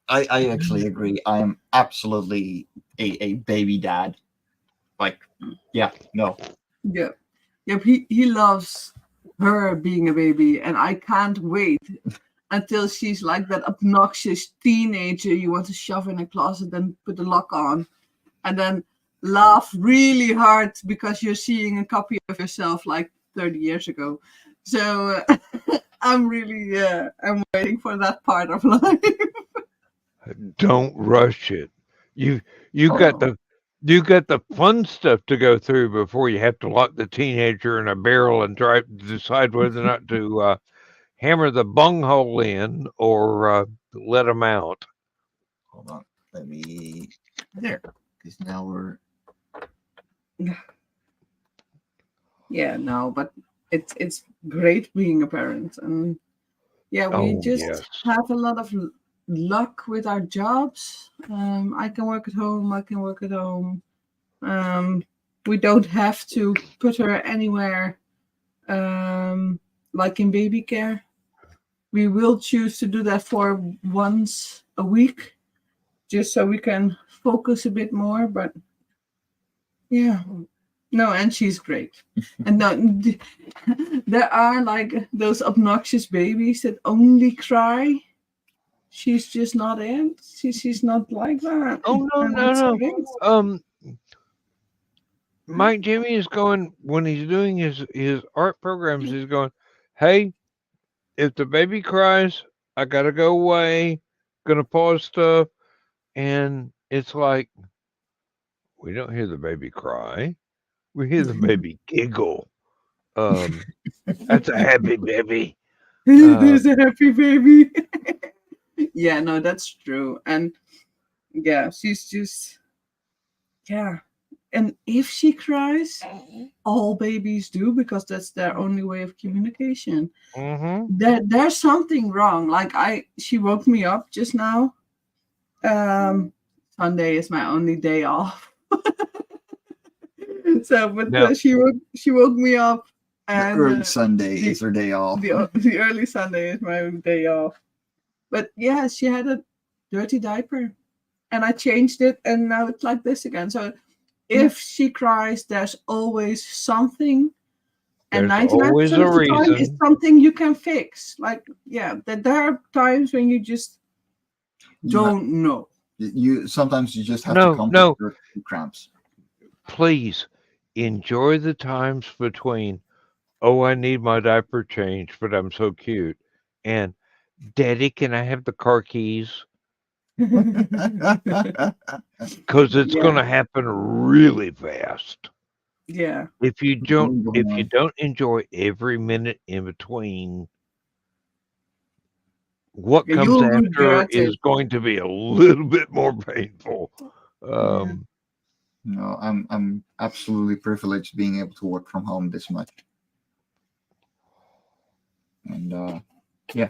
I actually agree. I am absolutely a baby dad. Like, yeah, no. Yeah. He loves her being a baby, and I can't wait until she's like that obnoxious teenager you want to shove in a closet and put the lock on, and then laugh really hard because you're seeing a copy of yourself like 30 years ago. So I'm really I'm waiting for that part of life. Don't rush it. You got the fun stuff to go through before you have to lock the teenager in a barrel and try to decide whether or not to hammer the bunghole in or let him out. Hold on. Let me there. Because now we're Yeah, no, but it's great being a parent, and yeah, we just have a lot of luck with our jobs. I can work at home. I can work at home. We don't have to put her anywhere, like in baby care. We will choose to do that for once a week, just so we can focus a bit more. But yeah. No, and she's great. And no, there are like those obnoxious babies that only cry. She's just not in. She's not like that. Oh no. Mike Jimmy is going when he's doing his art programs. He's going, hey, if the baby cries, I gotta go away. Gonna pause stuff, and it's like we don't hear the baby cry. We hear the baby giggle. That's a happy baby. There's a happy baby. Yeah, no, that's true. And yeah, she's just, yeah. And if she cries, all babies do because that's their only way of communication. Mm-hmm. There's something wrong. Like she woke me up just now. Sunday is my only day off. So, but Now, she woke me up, The and early Sunday is her day off. the early Sunday is my day off. But yeah, she had a dirty diaper, and I changed it, and now it's like this again. So if she cries, there's always something, and there's 99% always of a the time it's reason. something you can fix. Like, yeah, there are times when you just don't know. You sometimes you just have No, to come no. with your cramps. Please enjoy the times between, oh, I need my diaper changed, but I'm so cute, and Daddy, can I have the car keys? Because it's Yeah. going to happen really fast. Yeah. If you don't enjoy every minute in between, what Yeah, comes you'll after regret is it. going to be a little bit more painful. No, I'm absolutely privileged being able to work from home this much. And yeah.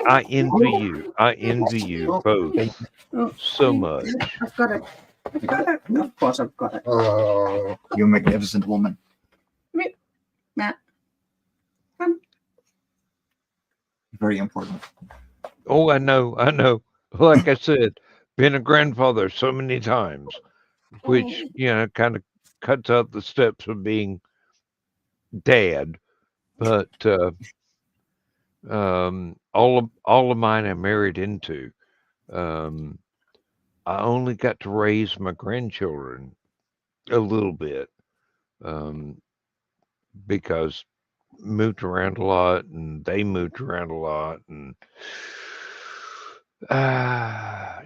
I envy you. I envy you both so much. I've got it. I've got it. Of course, I've got it. Oh, you magnificent woman. Matt, come. Very important. Oh, I know. Like I said, been a grandfather so many times, which, kind of cuts out the steps of being dad. But all of mine I married into. I only got to raise my grandchildren a little bit because moved around a lot and they moved around a lot and Yeah,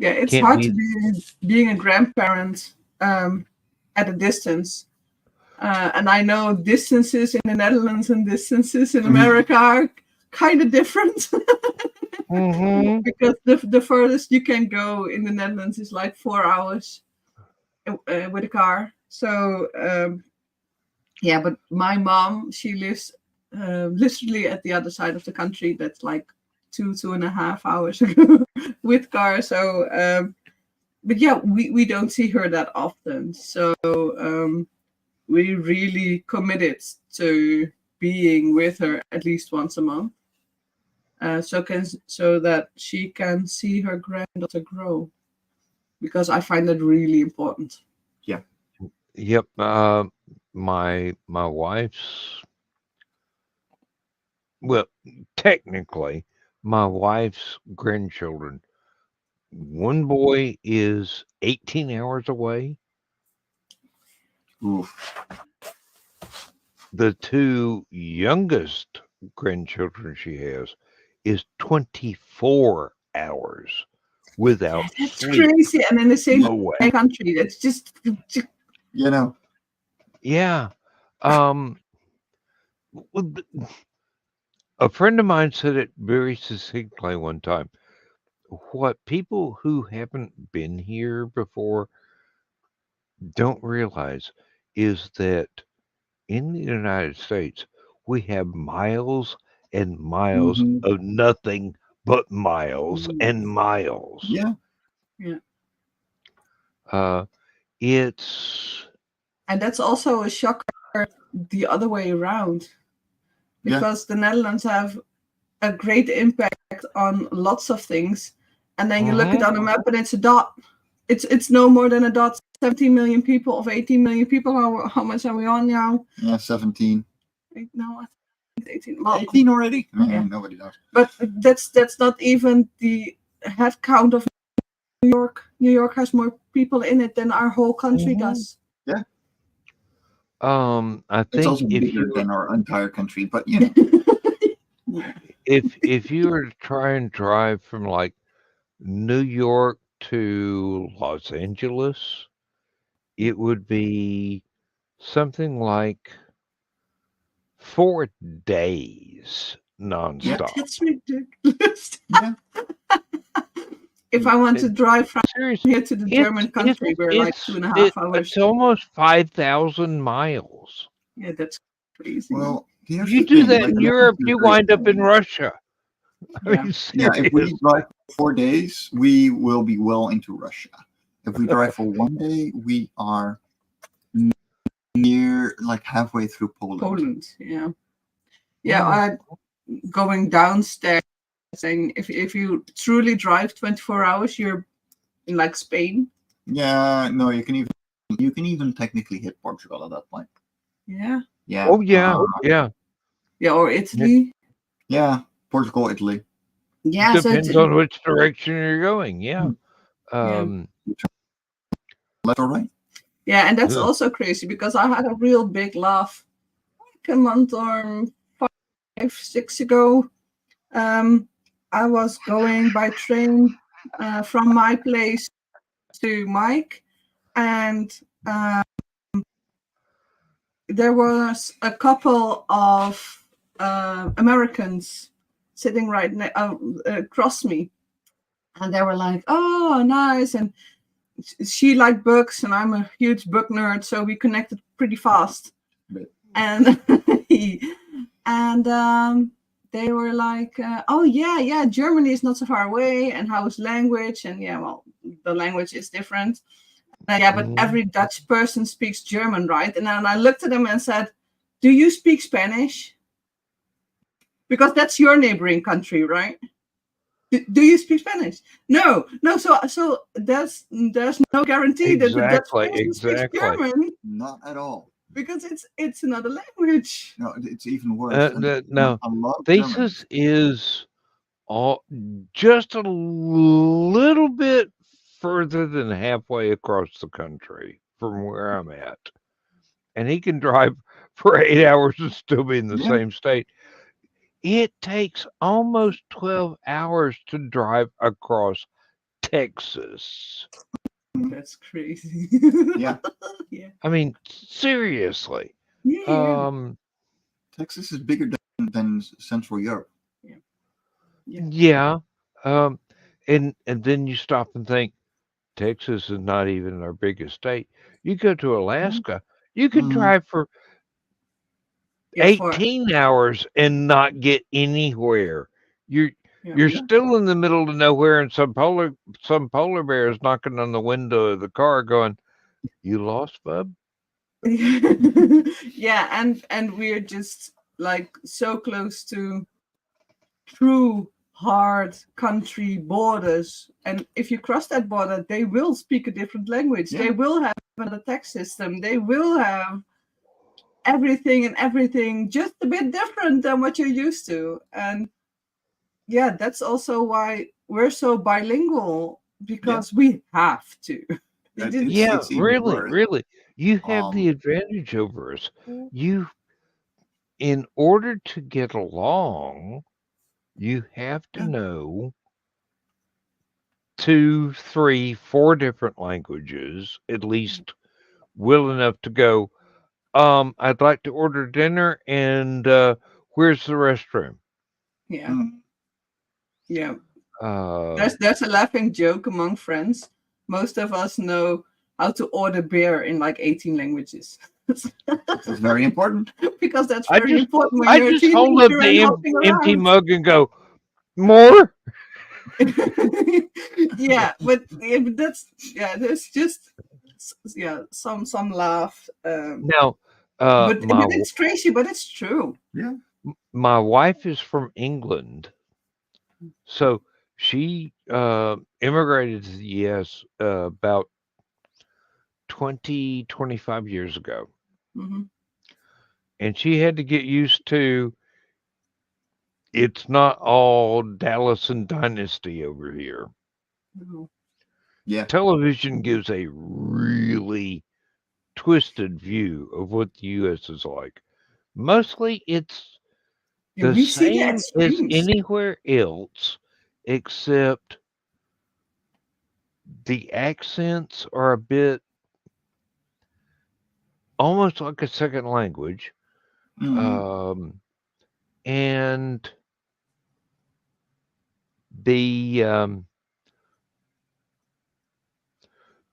it's can't hard to be being a grandparent at a distance. And I know distances in the Netherlands and distances in America are kind of different. Mhm. Because the furthest you can go in the Netherlands is like 4 hours with a car. So yeah, but my mom, she lives literally at the other side of the country. That's like 2.5 hours with car. So but yeah, we don't see her that often. So we really committed to being with her at least once a month. So that she can see her granddaughter grow, because I find that really important. Yep. My wife's well, technically, my wife's grandchildren. One boy is 18 hours away. Oof. The two youngest grandchildren she has is 24 hours without That's sleep. crazy, and in the same No way. country. That's just You know, Yeah. Well, a friend of mine said it very succinctly one time. What people who haven't been here before don't realize is that in the United States, we have miles and miles Mhm. of nothing but miles and miles. Yeah. It's and that's also a shocker the other way around, Yeah. because the Netherlands have a great impact on lots of things, and then you look at it on a map and it's a dot. It's no more than a dot. 17 million people of 18 million people. How much are we on now? Yeah, 17. No, I think 18. Well, 18 already? Yeah. Nobody knows. but that's not even the head count of New York. New York has more people in it than our whole country Mhm. does. I It's think also if bigger you than our entire country, but Yeah. if you were to try and drive from like New York to Los Angeles, it would be something like 4 days nonstop. That's ridiculous. yeah. If I want to drive from Seriously, here to the German country, we're like 2.5 hours. it's almost 5,000 miles. Yeah, that's crazy. Well, here's You the do thing. that Like, in Americans Europe, are you very wind up in small. Russia. I Yeah. mean, Yeah, if we seriously. drive for 4 days, we will be well into Russia. If we drive for 1 day, we are near, like halfway through Poland. Poland, yeah. Yeah. Going downstairs, saying if you truly drive 24 hours, you're in like Spain. Yeah, no, you can even technically hit Portugal at that point. Yeah. Yeah. Oh yeah, yeah. Yeah, or Italy. Yeah, Portugal, Italy. Yeah, so Depends on which direction you're going. Yeah. Left or right? Yeah, and that's Yeah. also crazy because I had a real big laugh like a month or 5, 6 ago. I was going by train from my place to Mike, and there was a couple of Americans sitting right across me, and they were like, "Oh, nice!" And she liked books, and I'm a huge book nerd, so we connected pretty fast. And they were like, "Oh yeah, Germany is not so far away, and how is language?" And yeah, well, the language is different. Yeah, but every Dutch person speaks German, right? And then I looked at them and said, "Do you speak Spanish? Because that's your neighboring country, right? Do you speak Spanish? No. So there's no guarantee that the Dutch person speaks German Not at all. because it's another language. No, it's even worse. No, a lot of thesis is all just a little bit further than halfway across the country from where I'm at, and he can drive for 8 hours and still be in the same state. It takes almost 12 hours to drive across Texas. That's crazy. Yeah. Yeah. I mean, seriously. Yeah. Texas is bigger than Central Europe. Yeah. And then you stop and think, Texas is not even our biggest state. You go to Alaska, you can drive for 18 hours and not get anywhere. You're still in the middle of nowhere, and some polar bear is knocking on the window of the car, going, "You lost, bub?" Yeah, and we're just like so close to true hard country borders, and if you cross that border, they will speak a different language. They will have another tax system. They will have everything just a bit different than what you're used to. And yeah, that's also why we're so bilingual, because we have to. Yeah, really. You have the advantage over us. In order to get along, you have to know 2, 3, 4 different languages, at least well enough to go, I'd like to order dinner, and where's the restroom? Yeah. Yeah. There's a laughing joke among friends. Most of us know how to order beer in like 18 languages. It's very important. Because that's very important when I you're a just hold up teenager and the hopping empty around. mug and go, more? Yeah, but that's there's just some laugh. Now, but it's crazy, but it's true. Yeah. My wife is from England, so she immigrated to the U.S. About 25 years ago. Mm-hmm. And she had to get used to, it's not all Dallas and Dynasty over here. Mm-hmm. Yeah. television gives a really twisted view of what the U.S. is like. Mostly it's the We see the same as extremes. anywhere else, except the accents are a bit almost like a second language. And the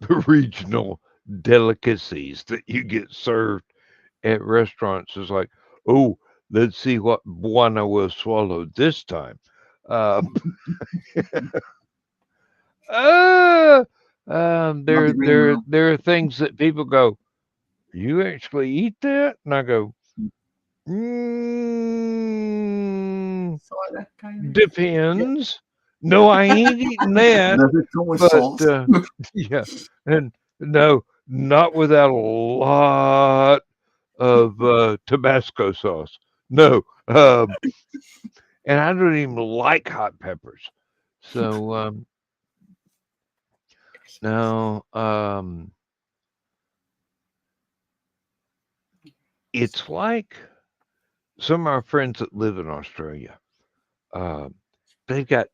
the regional delicacies that you get served at restaurants is like, oh, let's see what Buana will swallow this time. Uh, there are things that people go, you actually eat that? And I go, Sort of, kind of. depends. No, I ain't eating that. Does it come with But salt? yeah, and no, not without a lot of Tabasco sauce. No, and I don't even like hot peppers. So no, it's like some of our friends that live in Australia. They've got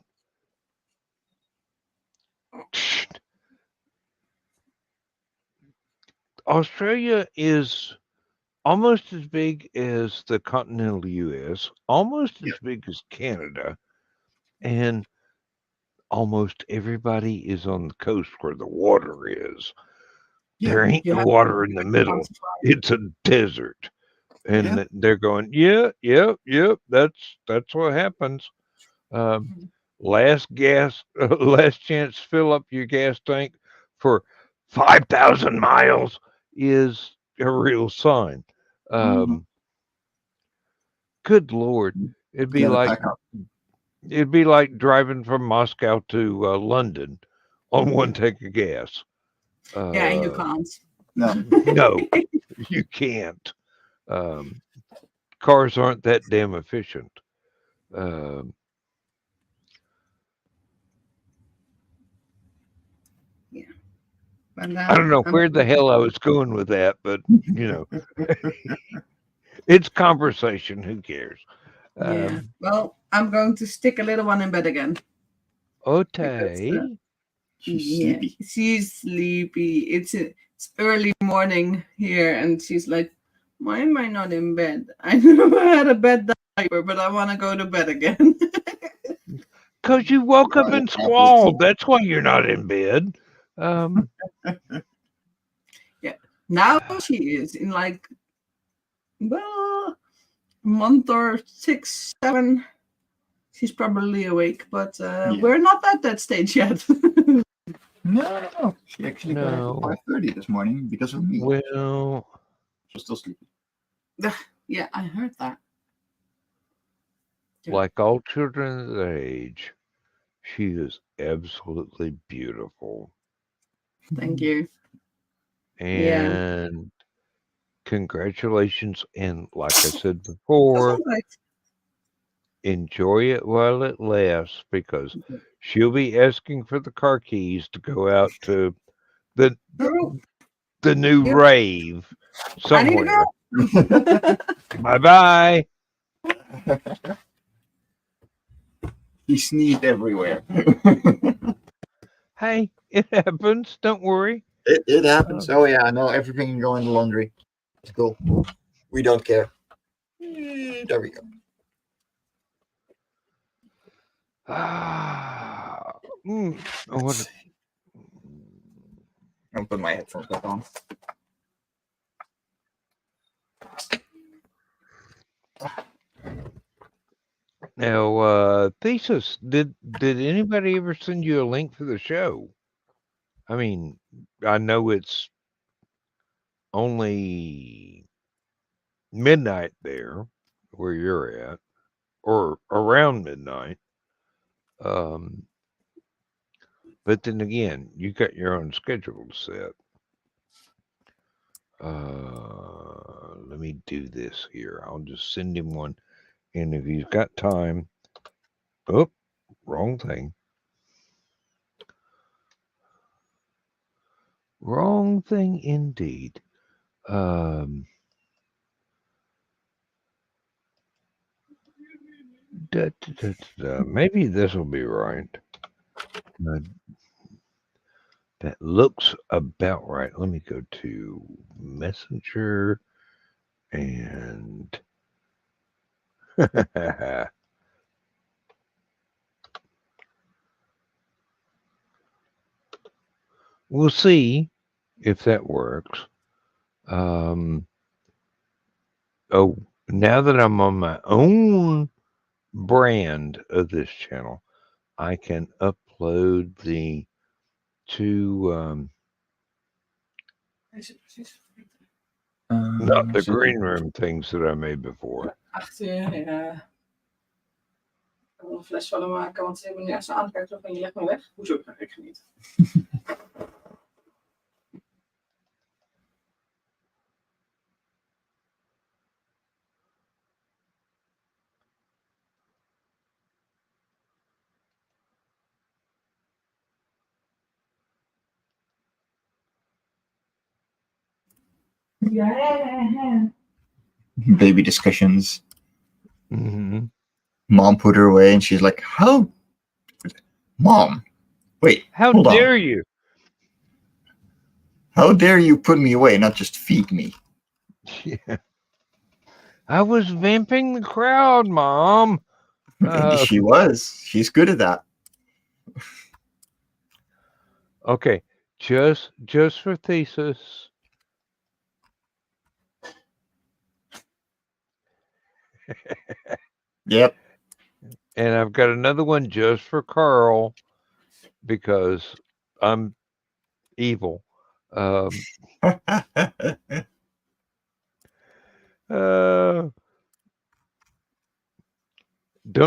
Australia is almost as big as the continental U.S., almost as big as Canada, and almost everybody is on the coast where the water is. There ain't no water in the middle. It's a desert. And they're going, yep. That's what happens. Last chance to fill up your gas tank for 5,000 miles is a real sign. Good Lord. It'd be like driving from Moscow to London on one tank of gas. You can't. No, you can't. Cars aren't that damn efficient. I don't know where the hell I was going with that, but it's conversation. Who cares? Well, I'm going to stick a little one in bed again. Okay. She's sleepy. It's early morning here, and she's like, "Why am I not in bed? I never had a bed diaper, but I want to go to bed again." Because you woke up and squalled. That's why you're not in bed. Now she is in like, well, a month or 6, 7. She's probably awake, but we're not at that stage yet. No. She actually got up at 5:30 this morning because of me. Well, she's still sleeping. Yeah, I heard that. Like all children of that age, she is absolutely beautiful. Thank you. And congratulations. And like I said before, enjoy it while it lasts, because she'll be asking for the car keys to go out to the new rave somewhere. Bye-bye. He sneezed everywhere. Hey, it happens. Don't worry. It happens. Oh yeah, I know everything can go in the laundry. It's cool. We don't care. There we go. I'll put my headphones back on. Now, Thesis, did anybody ever send you a link for the show? I mean, I know it's only midnight there where you're at, or around midnight. But then again, you got your own schedule to set. Let me do this here. I'll just send him one. And if he's got time, wrong thing. Wrong thing indeed. Maybe this will be right. Uh, that looks about right. Let me go to Messenger and we'll see if that works. Oh, now that I'm on my own brand of this channel, I can upload the two, not the green room things that I made before. Achter je, ja. Ik wil een fles van hem maken, want ze hebben nu echt zo aankijkt van je legt me weg. Hoezo krijg ik niet? Yeah. Baby discussions. Mm-hmm. Mom put her away, and she's like, "How, Mom? Wait, How hold dare on. you? How dare you put me away, not just feed me?" Yeah. I was vamping the crowd, Mom. She was. She's good at that. Okay, just for thesis. Yep. And I've got another one just for Carl because I'm evil. Don't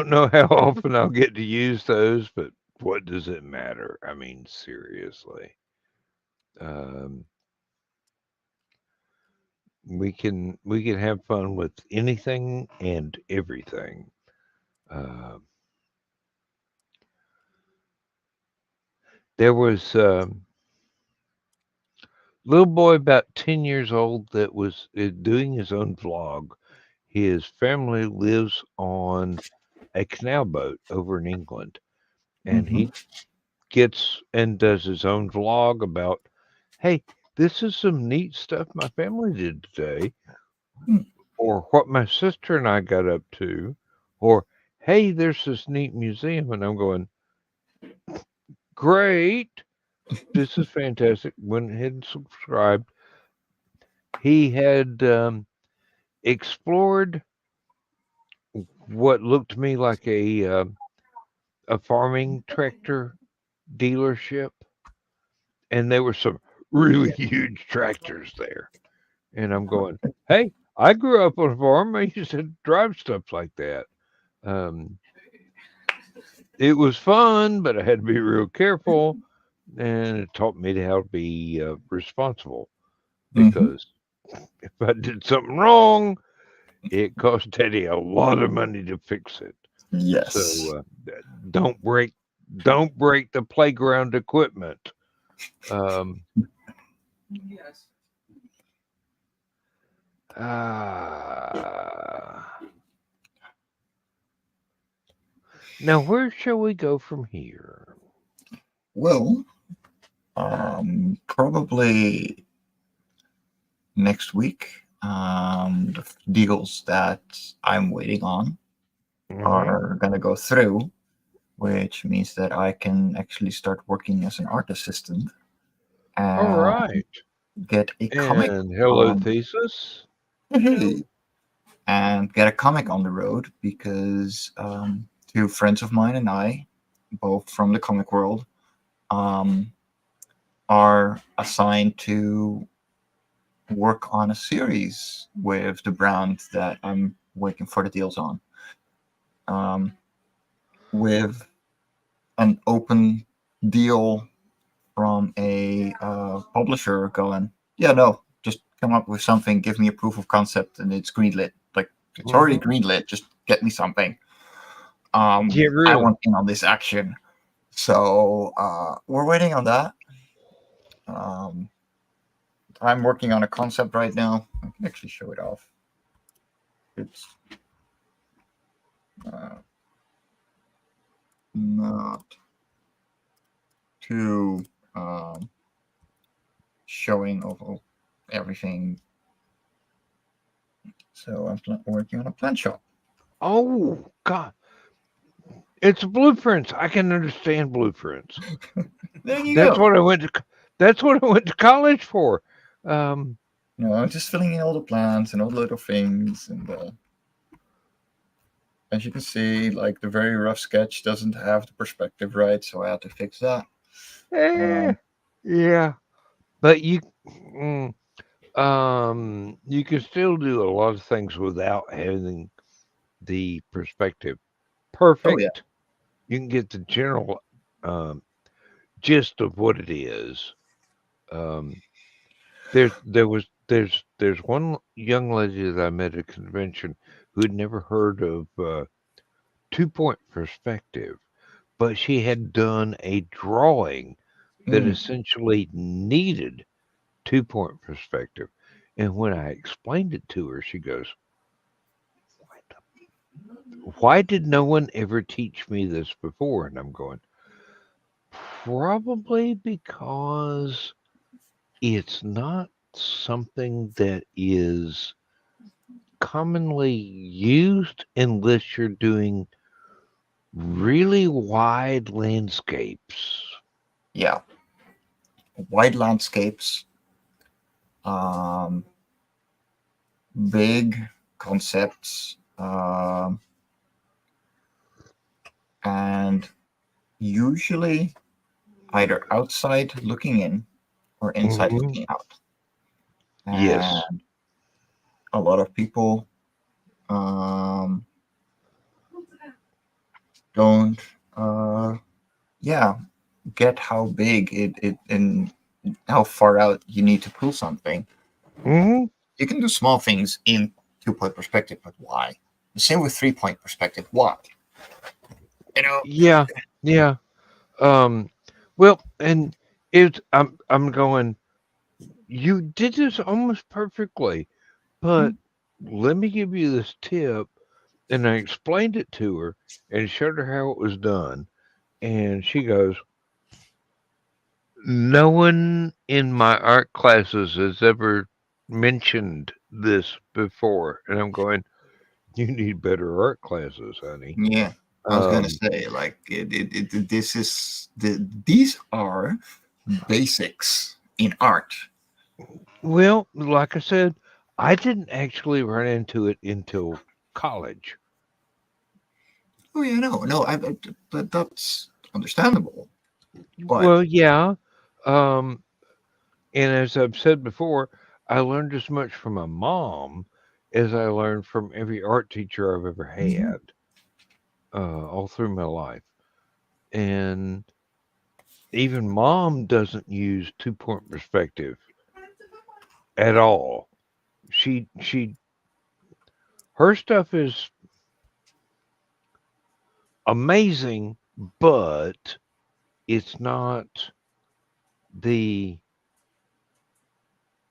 know how often I'll get to use those, but what does it matter? I mean, seriously. We can have fun with anything and everything. There was a little boy about 10 years old that was doing his own vlog. His family lives on a canal boat over in England, and he gets and does his own vlog about, hey, this is some neat stuff my family did today, or what my sister and I got up to, or hey, there's this neat museum, and I'm going, great, this is fantastic. Went ahead and subscribed. He had explored what looked to me like a farming tractor dealership, and there were some really huge tractors there. And I'm going, hey, I grew up on a farm. I used to drive stuff like that. It was fun, but I had to be real careful, and it taught me how to be responsible. Because if I did something wrong, it cost Daddy a lot of money to fix it. Yes. So don't break the playground equipment. Yes. Now, where shall we go from here? Well, probably next week. The deals that I'm waiting on are going to go through, which means that I can actually start working as an art assistant. All right. Get a comic. And hello, thesis. And get a comic on the road because two friends of mine and I, both from the comic world, are assigned to work on a series with the brand that I'm waiting for the deals on. With an open deal from a publisher going, yeah, no, just come up with something, give me a proof of concept, and it's greenlit. Like, it's already greenlit, just get me something. Yeah, really. I want in on this action. So we're waiting on that. I'm working on a concept right now. I can actually show it off. It's not too showing of everything. So I'm working on a plant shop. Oh God, it's blueprints. I can understand blueprints. There you That's go. what I went to. That's what I went to college for. Um, I'm just filling in all the plants and all the little things, and as you can see, like the very rough sketch doesn't have the perspective right, so I had to fix that. eh, yeah, but mm, you can still do a lot of things without having the perspective Oh yeah, perfect. You can get the general um, gist of what it is. Um, there's one young lady that I met at a convention who had never heard of 2-point perspective, but she had done a drawing that Mm. essentially needed 2-point perspective. And when I explained it to her, she goes, "Why did no one ever teach me this before?" And I'm going, "Probably because it's not something that is commonly used unless you're doing really wide landscapes." Yeah, wide landscapes, um, big concepts, and usually either outside looking in or inside Mhm. looking out. Yes. And a lot of people um, don't, yeah, get how big it and how far out you need to pull something. Mhm. You can do small things in 2-point perspective, but why? The same with 3-point perspective. Why? You know, Yeah. Yeah. Um, well, and I'm going, you did this almost perfectly, but let me give you this tip. And I explained it to her and showed her how it was done. And she goes, "No one in my art classes has ever mentioned this before." And I'm going, "You need better art classes, honey." yeah. I was gonna Um, say like these are basics in art. well, like I said, I didn't actually run into it until college. Oh yeah, no, that's understandable. But Well, yeah. Um, and as I've said before, I learned as much from my mom as I learned from every art teacher I've ever Mhm. had, all through my life. And even mom doesn't use 2-point perspective at all. She her stuff is amazing, but it's not the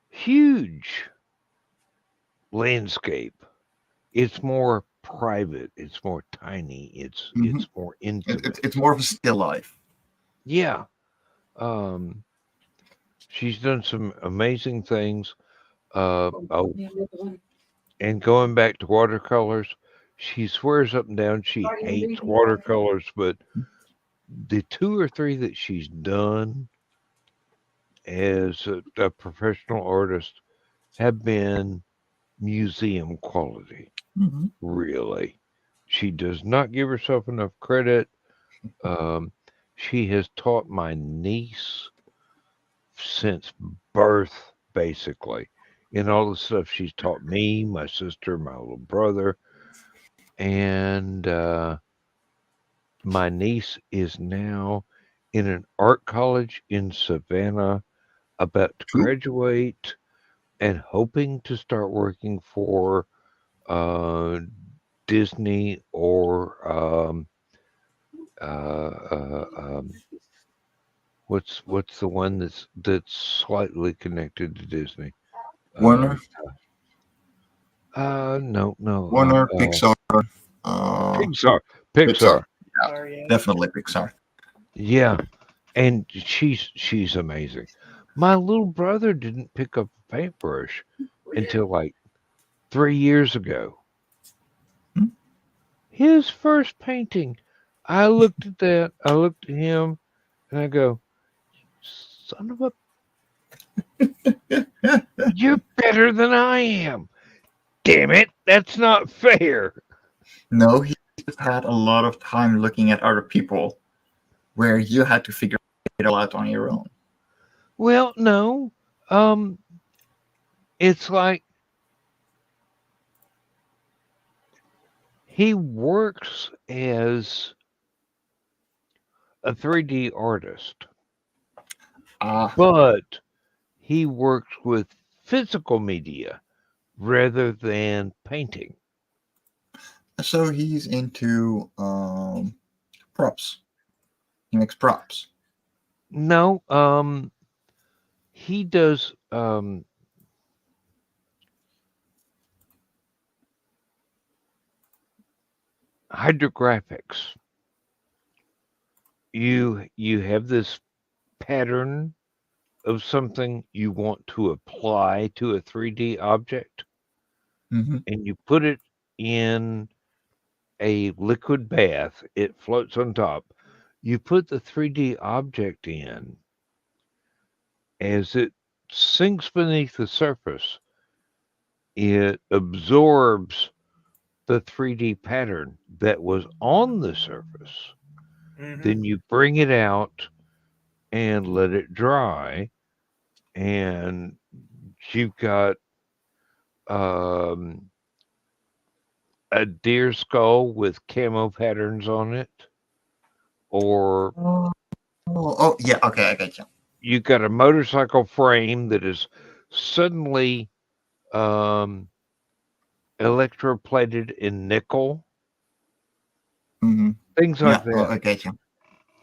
huge landscape. It's more private. It's more tiny. It's Mhm. more It's intimate. more of a still life. Yeah. Um, she's done some amazing things. Oh, and going back to watercolors, she swears up and down she hates watercolors, but the 2 or 3 that she's done as a professional artist have been museum quality. Mhm. Really, she does not give herself enough credit. Um, she has taught my niece since birth, basically. In all the stuff she's taught me, my sister, my little brother, and my niece is now in an art college in Savannah, about to True. graduate and hoping to start working for uh, Disney or uh, uh, um, What's the one that's slightly connected to Disney? Warner, No. Warner, Pixar, Pixar. Pixar. Or, yeah. Definitely Pixar. Yeah, and she's amazing. My little brother didn't pick up a paintbrush until like 3 years ago. Hmm? His first painting. I looked at that. I looked at him, and I go, "Son of a, you're better than I am. Damn it, that's not fair." No, he just had a lot of time looking at other people where you had to figure it all out on your own. Well, no. It's like he works as a 3D artist, but he works with physical media rather than painting. So he's into props. He makes props. No, he does hydrographics. You have this pattern of something you want to apply to a 3D object, Mm-hmm. and you put it in a liquid bath. It floats on top. You put the 3D object in. As it sinks beneath the surface, it absorbs the 3D pattern that was on the surface. Then you bring it out and let it dry, and you've got a deer skull with camo patterns on it, or Yeah, okay, I got you. you got a motorcycle frame that is suddenly electroplated in nickel. Mm-hmm. Things like that. I got you.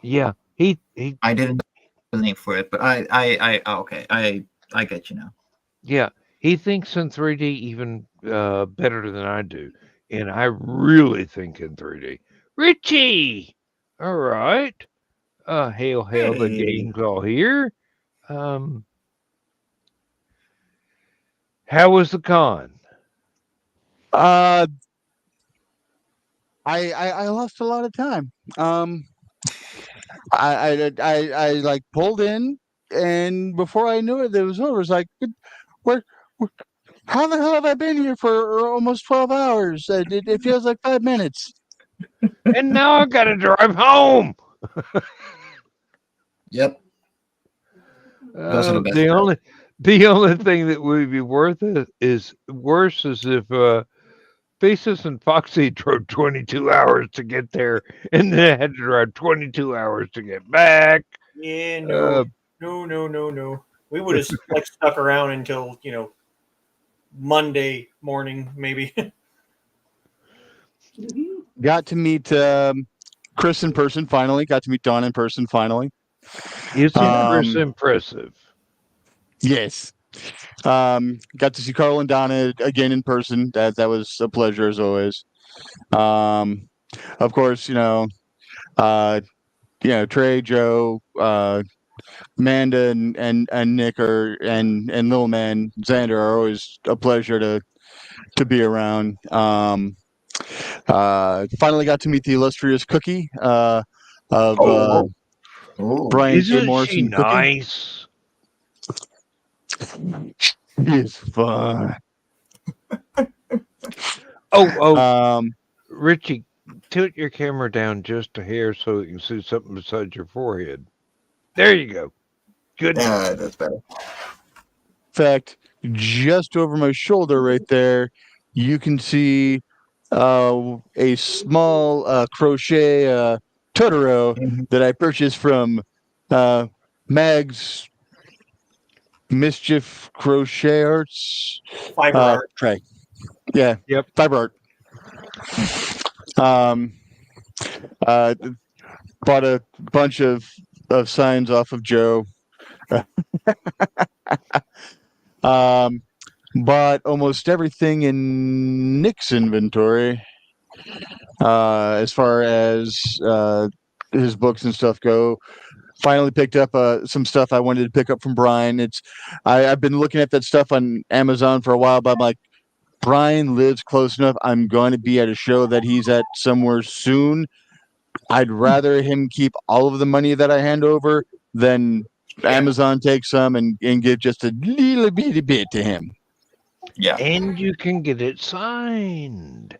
Yeah, he I didn't know the name for it, but okay, I get you now. yeah, he thinks in 3D even better than I do, and I really think in 3D. Richie, all right. Hail, the Hey. gang's all here. How was the con? I lost a lot of time. I like pulled in, and before I knew it was over. It's like, where, how the hell have I been here for almost 12 hours? It feels like 5 minutes. And now I got to drive home. Yep. Those are the best. The only thing that would be worse is if Thesis and Foxy drove 22 hours to get there, and then had to drive 22 hours to get back. Yeah, no. We would have like stuck around until Monday morning, maybe. Got to meet Chris in person finally. Got to meet Don in person finally. Isn't Chris impressive? Yes. Got to see Carl and Donna again in person. That was a pleasure as always. Of course, Trey, Joe, Amanda, and Nick and Little Man Xander are always a pleasure to be around. Finally got to meet the illustrious Cookie of Brian Isn't J. Morrison. she nice? It's fun. Richie, tilt your camera down just a hair so you can see something beside your forehead. There you go. Good. That's better. In fact, just over my shoulder right there, you can see a small crochet Totoro that I purchased from Mag's Mischief Crochet Arts. Fiber art. Trey. Yeah. Yep. Fiber art. Bought a bunch of of signs off of Joe. Bought almost everything in Nick's inventory, as far as his books and stuff go. Finally picked up some stuff I wanted to pick up from Brian. I've been looking at that stuff on Amazon for a while, but I'm like, Brian lives close enough. I'm going to be at a show that he's at somewhere soon. I'd rather him keep all of the money that I hand over than Amazon take some and give just a little bitty bit to him. Yeah. And you can get it signed.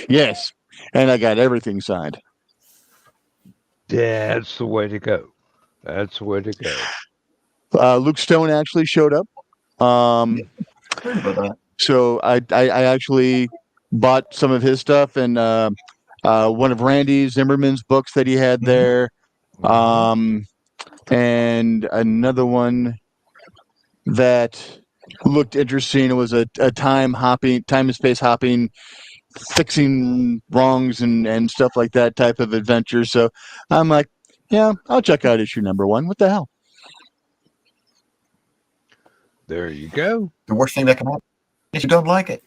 Yes, and I got everything signed. That's the way to go. That's the way to go. Luke Stone actually showed up. Heard about that. So I actually bought some of his stuff and one of Randy Zimmerman's books that he had there, and another one that looked interesting. It was a time and space hopping, fixing wrongs and stuff like that type of adventure. So I'm like, yeah, I'll check out issue number 1. What the hell? There you go. The worst thing that can happen is you don't like it.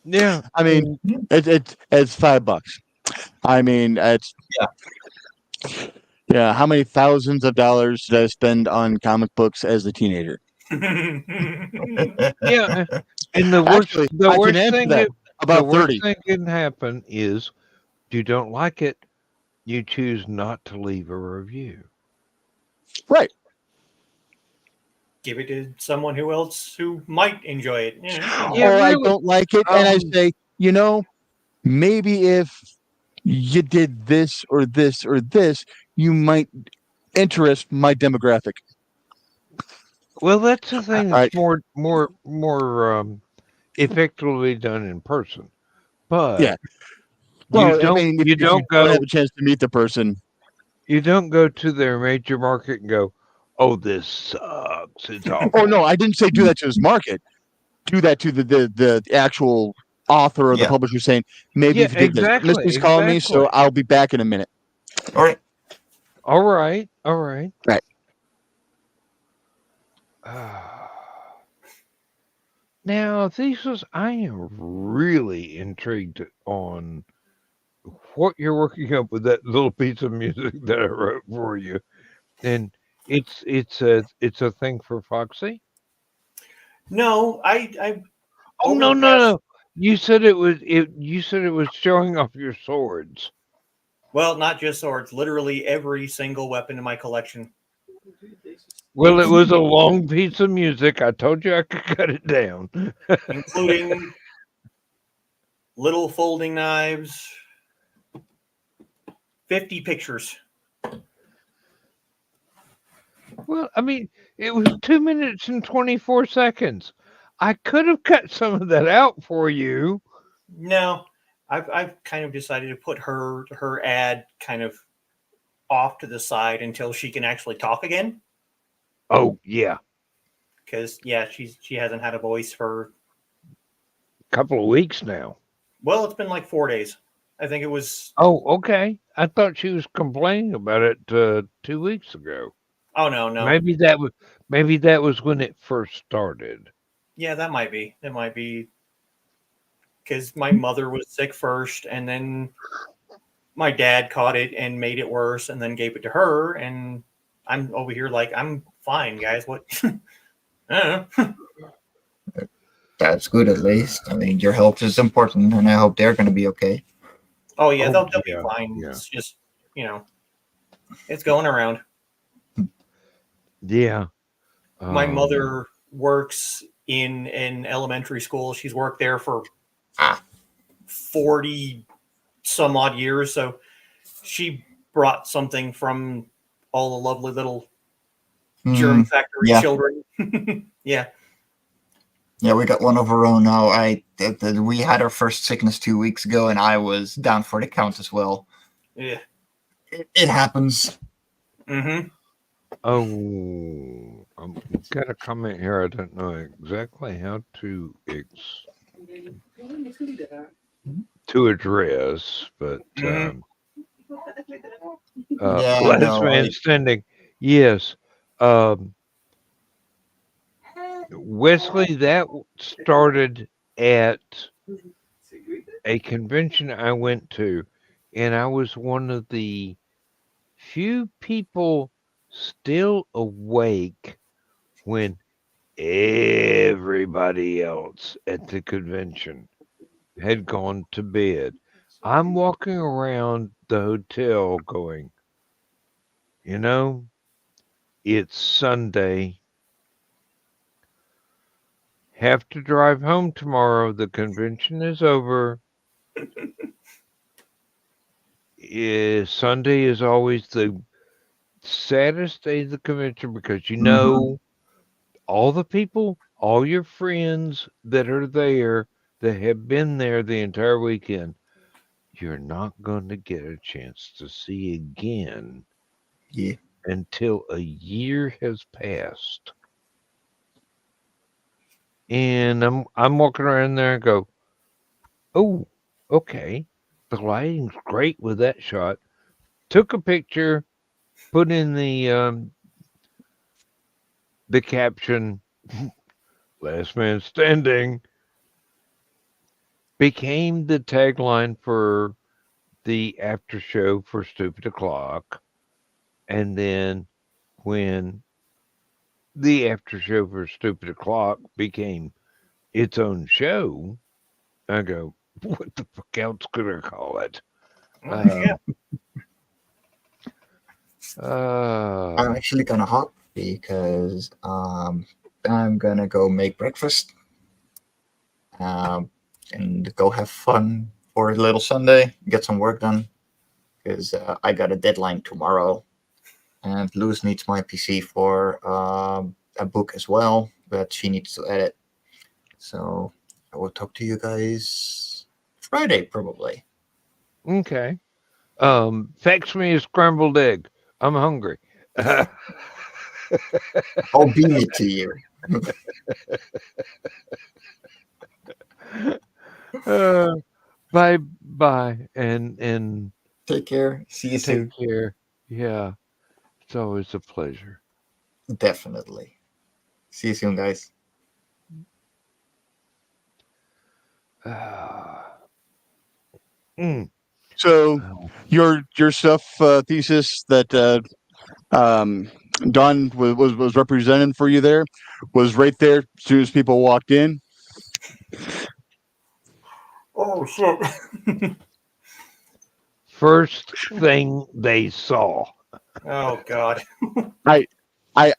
Yeah. I mean, it's $5. I mean, it's yeah. How many thousands of dollars did I spend on comic books as a teenager? Yeah. And the worst, Actually, the I worst can answer thing that. About the 30. worst thing can happen is you don't like it, you choose not to leave a review. Right. Give it to someone who might enjoy it. Yeah. Yeah, Or I really. don't like it, and I Um, say, maybe if you did this or this or this, you might interest my demographic. Well, that's the thing All right. that's more effectively done in person. But Yeah. Well, you I mean, if you you don't don't have go a chance to meet the person, you don't go to their major market and go, "Oh, this sucks. It's awful." oh no, I didn't say do that to his market. Do that to the actual author or the Yeah. publisher, saying maybe Yeah, if you did this. exactly, Misty's calling me, so exactly. I'll be back in a minute. All right. All right, all right. Right. Now, Thesis, I am really intrigued on what you're working up with that little piece of music that I wrote for you, and it's a thing for Foxy. No, I Oh over no the no past- no! You said it was You said it was showing off your swords. well, not just swords, literally every single weapon in my collection. Well, it was a long piece of music. I told you I could cut it down. Including little folding knives, 50 pictures. Well, I mean, it was 2 minutes and 24 seconds. I could have cut some of that out for you. No, I've kind of decided to put her ad kind of off to the side until she can actually talk again. Oh yeah, Because she hasn't had a voice for, a couple of weeks now. well, it's been like 4 days. I think it was. Oh, okay. I thought she was complaining about it 2 weeks ago. Oh no. Maybe that was when it first started. Yeah, that might be. It might be because my mother was sick first, and then my dad caught it and made it worse, and then gave it to her. And I'm over here like, I'm fine, guys. What? I don't know. That's good at least. I mean, your health is important, and I hope they're going to be okay. Oh yeah, Oh, they'll yeah, be fine. yeah. It's just it's going around. Yeah. My mother works in an elementary school. She's worked there for 40 some odd years. So she brought something from all the lovely little germ factory children. Yeah. Yeah, we got one of our own now. We had our first sickness 2 weeks ago, and I was down for the count as well. Yeah. It happens. Mm-hmm. Oh, I've got a comment here. I don't know exactly how to address, but Yeah, Last no, man standing. Yes. Um, Wesley, that started at a convention I went to, and I was one of the few people still awake when everybody else at the convention had gone to bed. I'm walking around the hotel going, you know, it's Sunday. Have to drive home tomorrow. The convention is over. Sunday is always the saddest day of the convention because you know all the people, all your friends that are there that have been there the entire weekend, you're not going to get a chance to see again yeah. until a year has passed. And I'm walking around there and go, oh, okay, the lighting's great with that shot. Took a picture, put in the caption, "Last man standing," became the tagline for the after show for Stupid O'Clock. And then when the after show for Stupid O'Clock became its own show, I go, what the fuck else could I call it? Yeah. I'm actually gonna hop because I'm gonna go make breakfast and go have fun for a little Sunday, get some work done because I got a deadline tomorrow, and Luz needs my PC for a book as well that she needs to edit. So I will talk to you guys Friday probably. Okay. Fetch me a scrambled egg. I'm hungry. I'll beam it to you. Bye bye and Take care. See you take soon. care. Yeah, it's always a pleasure. Definitely. See you soon, guys. Mm. So your stuff thesis that Don was representing for you there was right there as soon as people walked in. Oh shit. First thing they saw. Oh god. I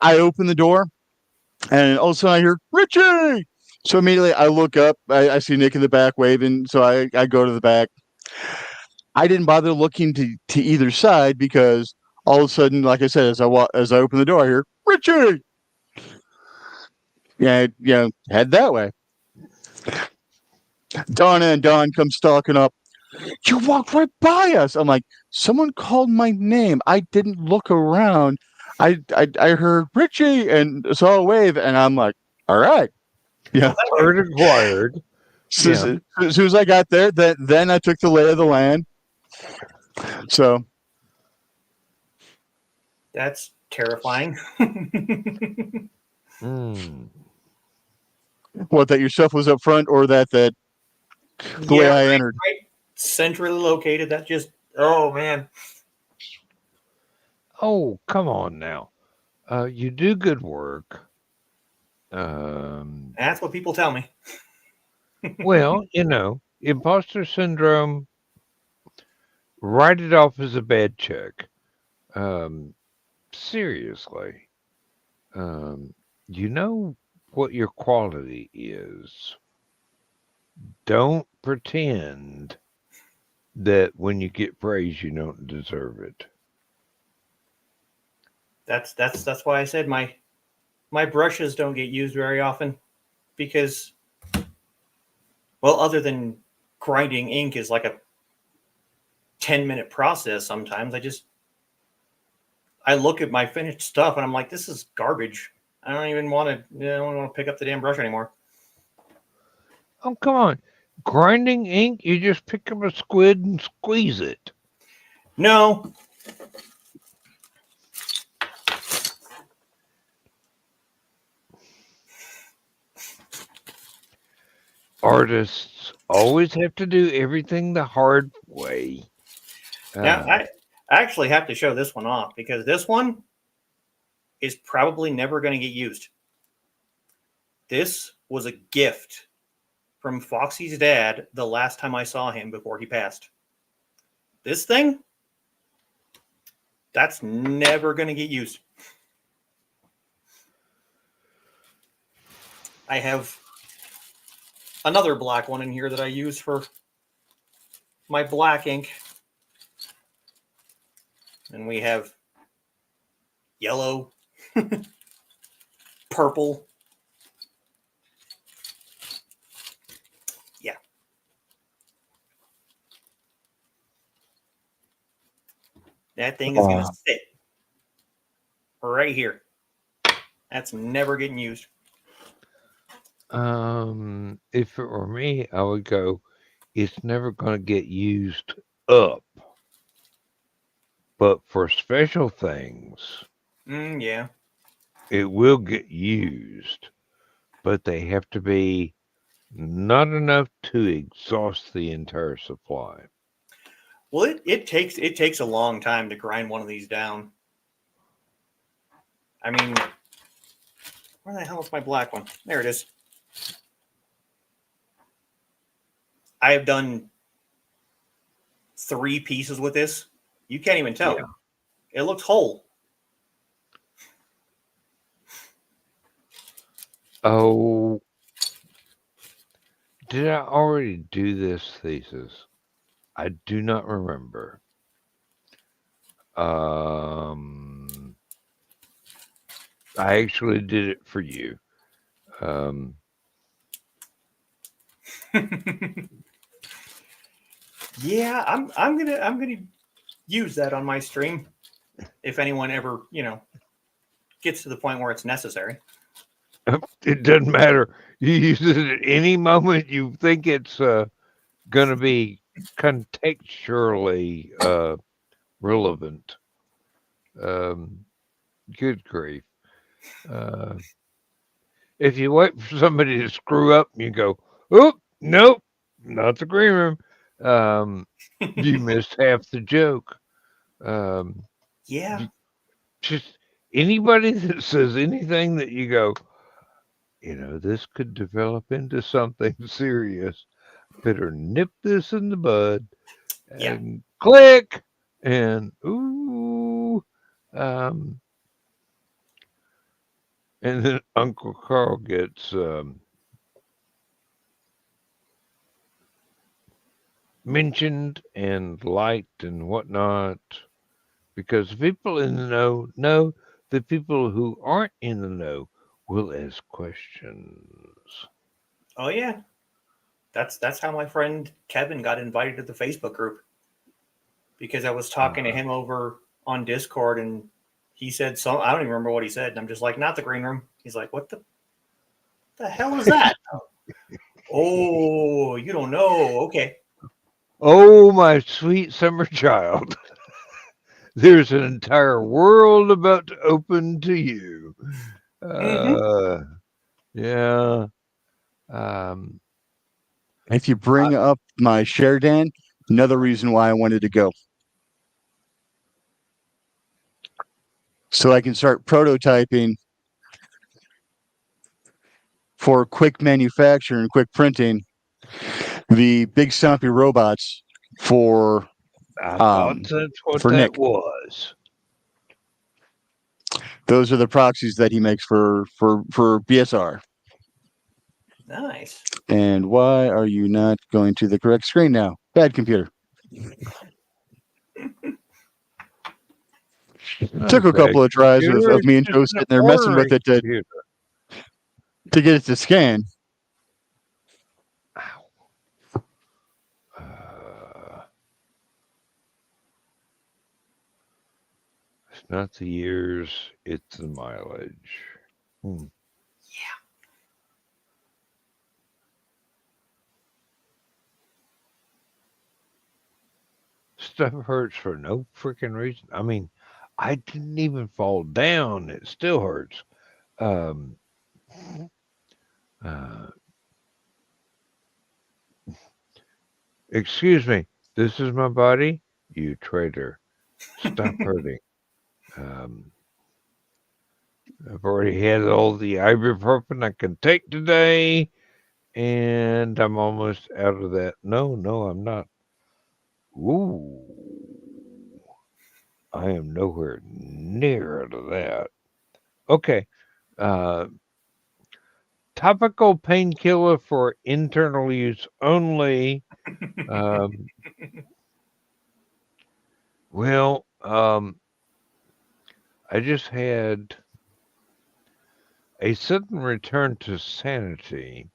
open the door and all of a sudden I hear Richie. So immediately I look up. I see Nick in the back waving. So I go to the back. I didn't bother looking to either side because all of a sudden, like I said, as I open the door, I hear Richie. Yeah, head that way. Donna and Don come stalking up. You walked right by us. I'm like, someone called my name. I didn't look around. I heard Richie and saw a wave, and I'm like, all right. Yeah. Heard acquired. As soon as I got there, then I took the lay of the land. So That's terrifying. What, that your stuff was up front, or that the way I entered? Right centrally located. That just, oh man. Oh, come on now. You do good work. That's what people tell me. Well, imposter syndrome, write it off as a bad check. Seriously. You know what your quality is. Don't pretend that when you get praise, you don't deserve it. That's why I said my brushes don't get used very often because, well, other than grinding ink is like a 10-minute process sometimes. I look at my finished stuff and I'm like, this is garbage. I don't want to pick up the damn brush anymore. Oh, come on. Grinding ink, you just pick up a squid and squeeze it. No. Artists always have to do everything the hard way. Now, I actually have to show this one off because this one is probably never going to get used. This was a gift from Foxy's dad the last time I saw him before he passed. This thing, that's never going to get used. I have another black one in here that I use for my black ink. And we have yellow, purple. Yeah. That thing is going to sit right here. That's never getting used. If it were me, I would go, it's never going to get used up. But for special things, Yeah. it will get used. But they have to be not enough to exhaust the entire supply. Well, it takes a long time to grind one of these down. I mean, where the hell is my black one? There it is. I have done 3 pieces with this. You can't even tell. Yeah. It looks whole. Oh, did I already do this thesis? I do not remember. I actually did it for you. Yeah, I'm gonna use that on my stream if anyone ever gets to the point where it's necessary. It doesn't matter. You use it at any moment you think it's going to be contextually relevant. Good grief. If you wait for somebody to screw up and you go, oh, nope, not the green room, you missed half the joke. Yeah. Just anybody that says anything that you go, this could develop into something serious. Better nip this in the bud and click and ooh. And then Uncle Carl gets mentioned and liked and whatnot because people in the know the people who aren't in the know will ask questions. Oh yeah. That's how my friend Kevin got invited to the Facebook group. Because I was talking to him over on Discord and he said I don't even remember what he said. And I'm just like, not the green room. He's like, what the hell is that? Oh, you don't know. Okay. Oh, my sweet summer child. There's an entire world about to open to you. Yeah. If you bring up my share, Dan, another reason why I wanted to go. So I can start prototyping for quick manufacture and quick printing the big stumpy robots for I thought that's what for that Nick. was. Those are the proxies that he makes for BSR. Nice. And why are you not going to the correct screen now? Bad computer. Took a couple of tries of me and Joe sitting there messing with it to get it to scan. It's not the years, it's the mileage. Yeah. stuff hurts for no freaking reason. I mean, I didn't even fall down. It still hurts. Um, uh, excuse me. This is my body. You traitor. Stop hurting. Um, I've already had all the ibuprofen I can take today, and I'm almost out of that. No, I'm not. Ooh, I am nowhere near out of that. Okay. Uh, topical painkiller for internal use only. Um, well, I just had a sudden return to sanity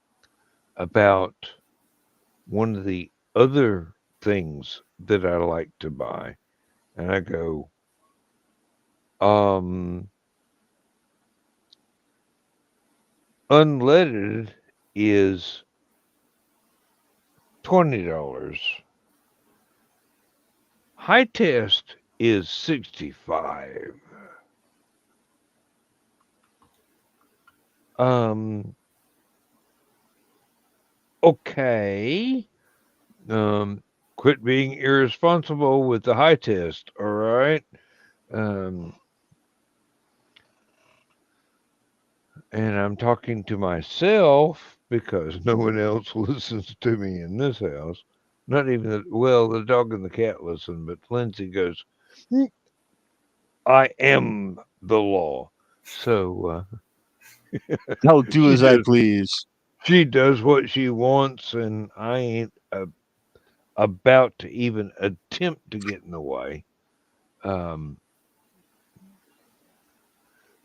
about one of the other things that I like to buy. And I go, unleaded is $20. High test is $65. Okay. Quit being irresponsible with the high test, all right? And I'm talking to myself because no one else listens to me in this house. Not even the dog and the cat listen, but Lindsay goes, I am the law. So I'll do she as I does. please. She does what she wants, and I ain't about to even attempt to get in the way.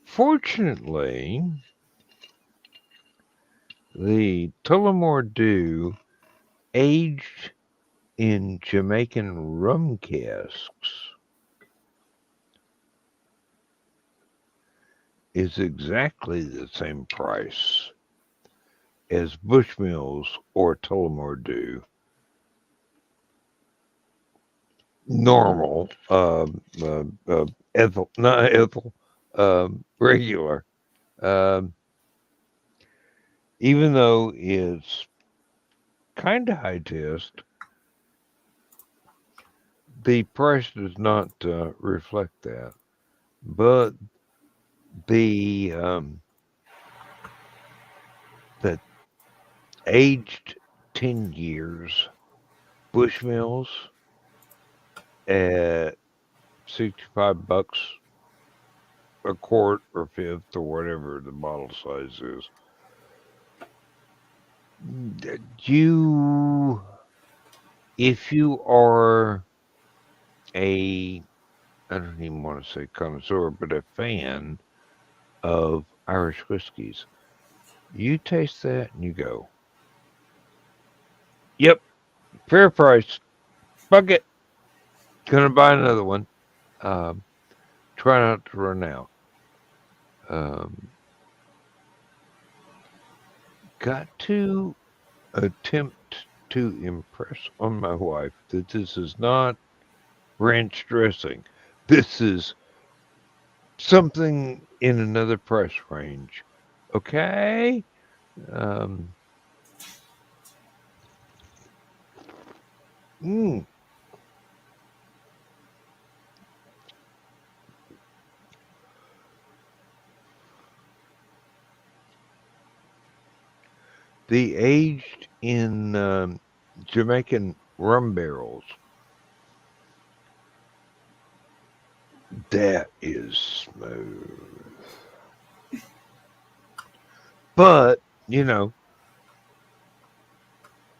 Fortunately, the Tullamore Dew aged in Jamaican rum casks is exactly the same price as Bushmills or Tullamore Dew. Normal, ethyl, not ethyl, regular. Even though it's kind of high test, the price does not reflect that. But the aged 10 years Bushmills at $65 a quart or fifth or whatever the bottle size is. If you are I don't even want to say connoisseur, but a fan of Irish whiskeys, you taste that and you go, yep, fair price, fuck it, gonna buy another one. Try not to run out. Got to attempt to impress on my wife that this is not ranch dressing. This is something in another price range. Okay? The aged in Jamaican rum barrels. That is smooth. But,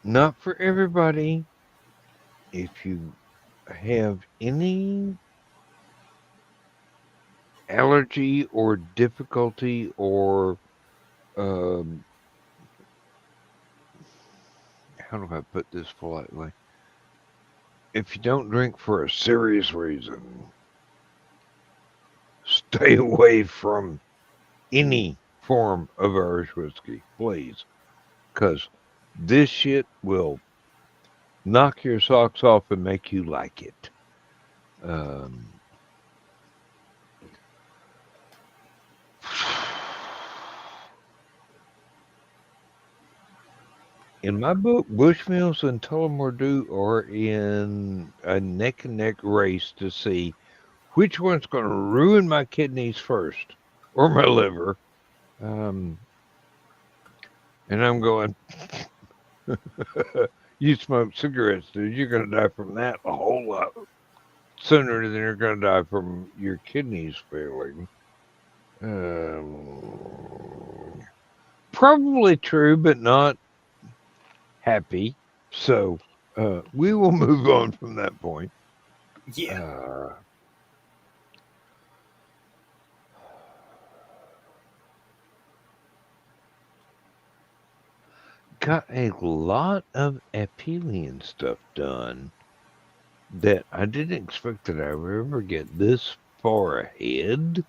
not for everybody. If you have any allergy or difficulty or how do I put this politely? If you don't drink for a serious reason, stay away from any form of Irish whiskey, please. Because this shit will knock your socks off and make you like it. Um, in my book, Bushmills and Tullamore are in a neck and neck race to see which one's going to ruin my kidneys first or my liver. And I'm going, you smoke cigarettes, dude. You're going to die from that a whole lot sooner than you're going to die from your kidneys failing. Probably true, but not happy. So we will move on from that point. Yeah. Got a lot of Aphelion stuff done that I didn't expect that I would ever get this far ahead.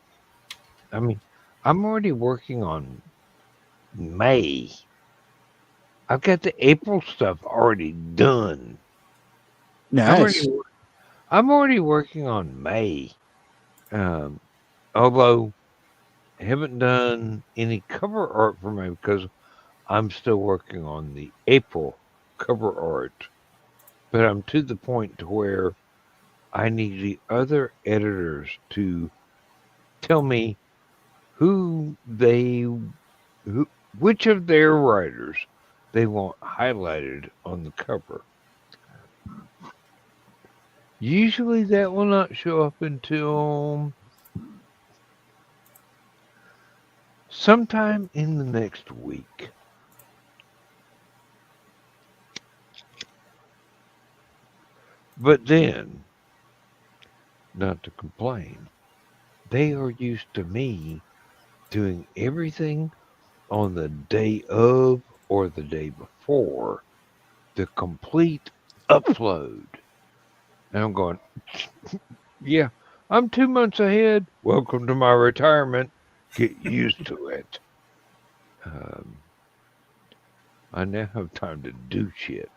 I mean, I'm already working on May. I've got the April stuff already done. Nice. I'm already working on May. Although I haven't done any cover art for May because I'm still working on the April cover art. But I'm to the point to where I need the other editors to tell me which of their writers they want highlighted on the cover. Usually that will not show up until sometime in the next week. But then, not to complain, they are used to me doing everything on the day of or the day before the complete upload. And I'm going, yeah, I'm 2 months ahead. Welcome to my retirement. Get used to it. I now have time to do shit.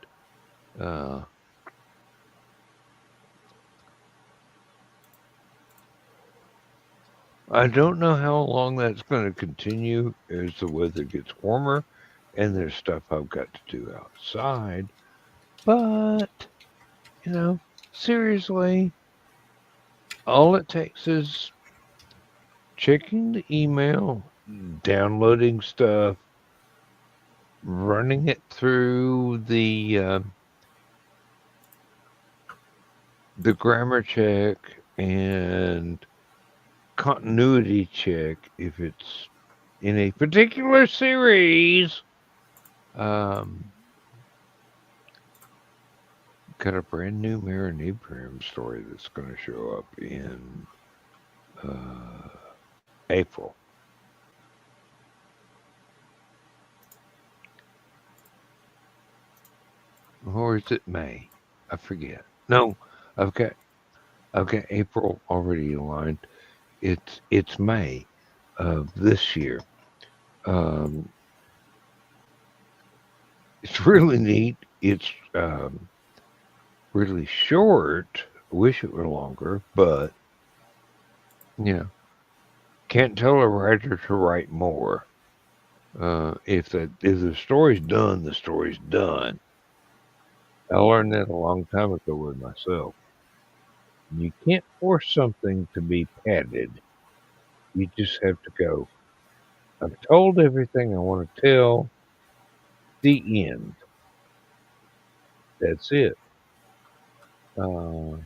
I don't know how long that's going to continue as the weather gets warmer and there's stuff I've got to do outside. But, seriously, all it takes is checking the email, downloading stuff, running it through the grammar check and continuity check if it's in a particular series. Got a brand new Marinipram story that's going to show up in April. Or is it May? I forget. No, I've got April already aligned. It's May of this year. It's really neat. It's really short. I wish it were longer, but can't tell a writer to write more. If the story's done, the story's done. I learned that a long time ago with myself. You can't force something to be padded. You just have to go, I've told everything I want to tell. The end. That's it. Of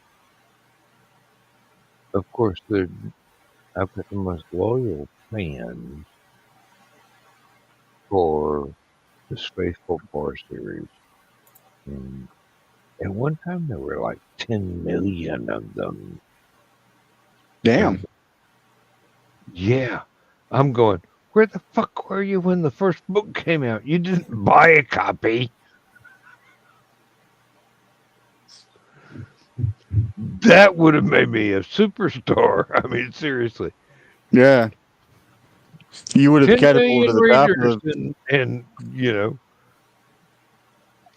course, I've got the most loyal fans for the Spaceful Bar series. And at one time, there were like 10 million of them. Damn. Yeah. I'm going, where the fuck were you when the first book came out? You didn't buy a copy. That would have made me a superstar. I mean, seriously. Yeah. You would have 10 catapulted to million the top readers of. and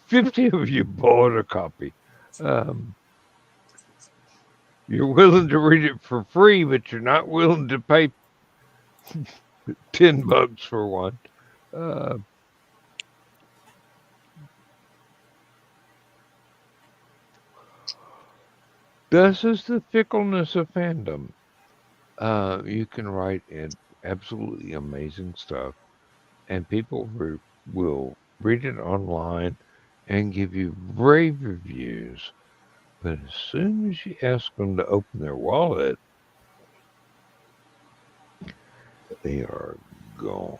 50 of you bought a copy. You're willing to read it for free, but you're not willing to pay $10 for one. This is the fickleness of fandom. You can write absolutely amazing stuff, and people will read it online and give you rave reviews. But as soon as you ask them to open their wallet, they are gone.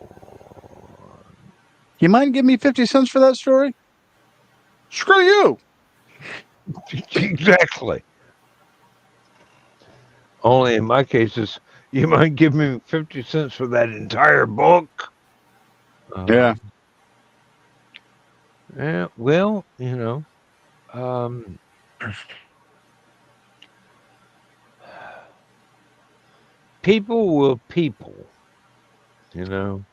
You mind giving me 50 cents for that story? Screw you. Exactly. Only in my cases, you might give me 50 cents for that entire book. Yeah. Yeah, well, people will people, you know.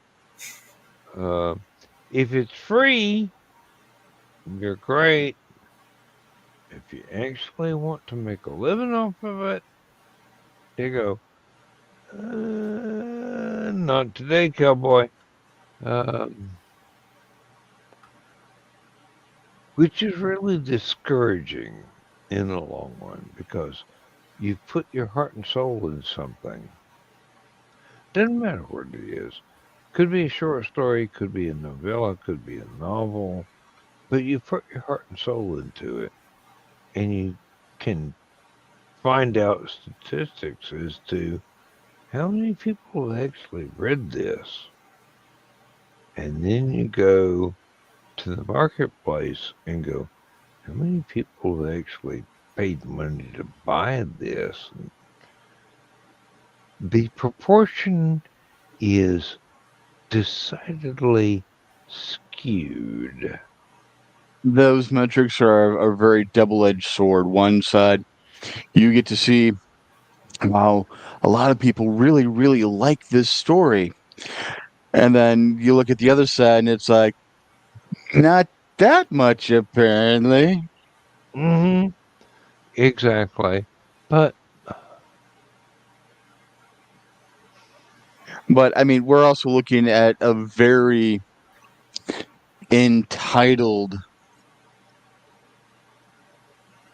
If it's free, you're great. If you actually want to make a living off of it, they go, not today, cowboy. Which is really discouraging in the long run because you've put your heart and soul in something. Doesn't matter what it is. Could be a short story, could be a novella, could be a novel, but you put your heart and soul into it, and you can find out statistics as to how many people have actually read this. And then you go to the marketplace and go, how many people have actually paid money to buy this? The proportion is decidedly skewed. Those metrics are a very double-edged sword. One side, you get to see, wow, a lot of people really, really like this story. And then you look at the other side and it's like, not that much, apparently. Mm-hmm. Exactly. But But I mean, we're also looking at a very entitled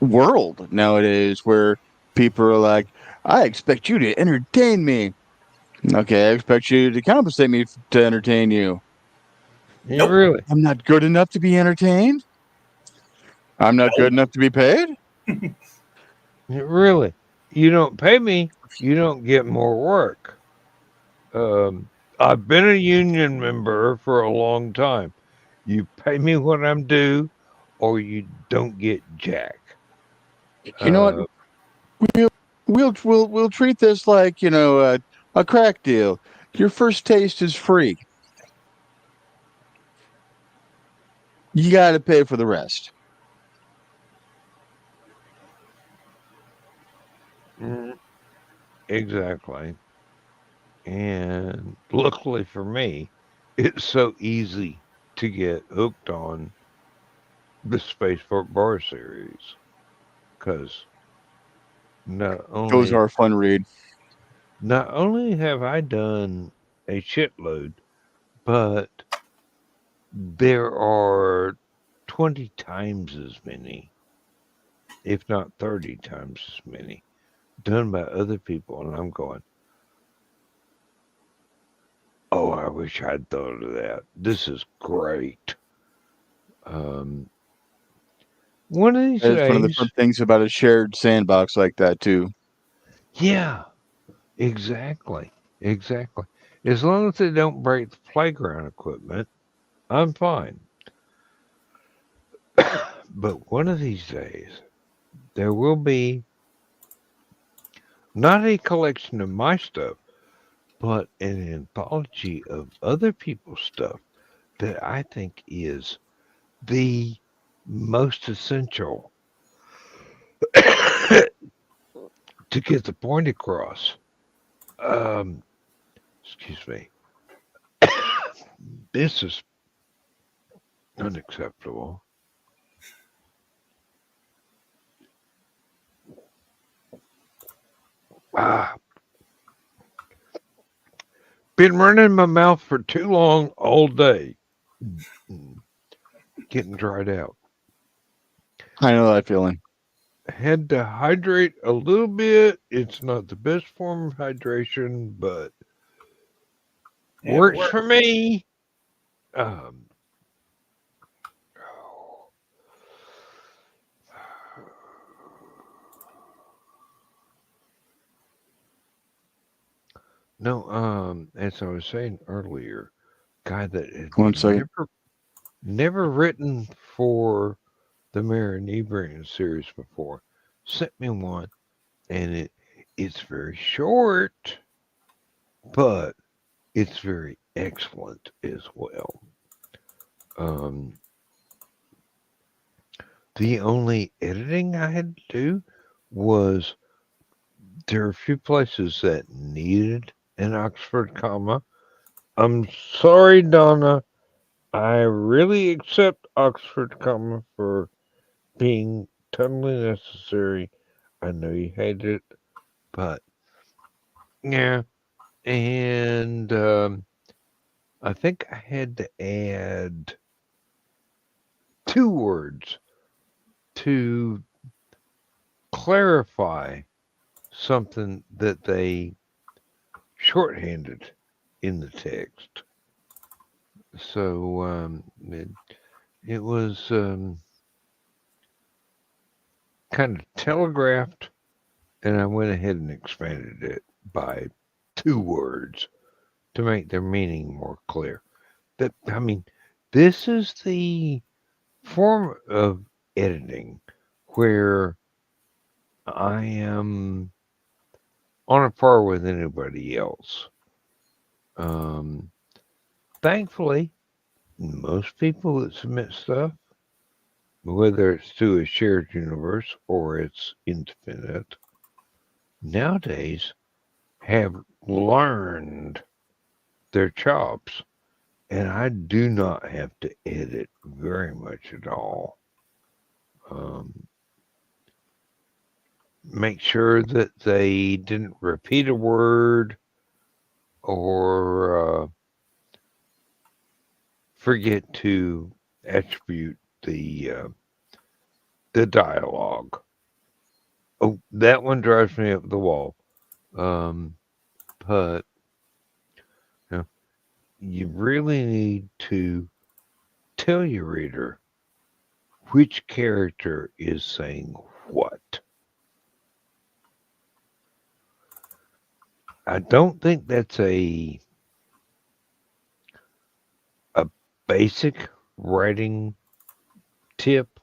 world nowadays where people are like, I expect you to entertain me. Okay, I expect you to compensate me to entertain you. Nope. really, I'm not good enough to be entertained. I'm not good Nope. enough to be paid. really, you don't pay me, you don't get more work. I've been a union member for a long time. You pay me what I'm due, or you don't get jack. You know what? Uh, We'll treat this like a crack deal. Your first taste is free. You got to pay for the rest. mm, exactly. And luckily for me, it's so easy to get hooked on the Spaceport Bar series because not Those only are a fun read. not only have I done a shitload, but there are 20 times as many, if not 30 times as many, done by other people, and I'm going, oh, I wish I'd thought of that. This is great. Um, one of these That is one of the fun days, things about a shared sandbox like that too. yeah, exactly, exactly. As long as they don't break the playground equipment, I'm fine. But one of these days, there will be not a collection of my stuff, but an anthology of other people's stuff that I think is the most essential to get the point across. Um, excuse me. This is unacceptable. Ah, been running my mouth for too long all day. Getting dried out. I know that feeling. Had to hydrate a little bit. It's not the best form of hydration, but Yeah, works for me. No, as I was saying earlier, guy that had 1 second. never written for the Mary Nebring series before sent me one, and it's very short, but it's very excellent as well. The only editing I had to do was there are a few places that needed an Oxford comma. I'm sorry, Donna. I really accept Oxford comma for being totally necessary. I know you hate it, but yeah. And I think I had to add 2 words to clarify something that they shorthanded in the text. So it was kind of telegraphed, and I went ahead and expanded it by 2 words to make their meaning more clear. This is the form of editing where I am on a par with anybody else. Thankfully, most people that submit stuff, whether it's to a shared universe or it's independent, nowadays have learned their chops, and I do not have to edit very much at all. Make sure that they didn't repeat a word or forget to attribute the dialogue. Oh, that one drives me up the wall. But you know, you really need to tell your reader which character is saying what. I don't think that's a basic writing tip.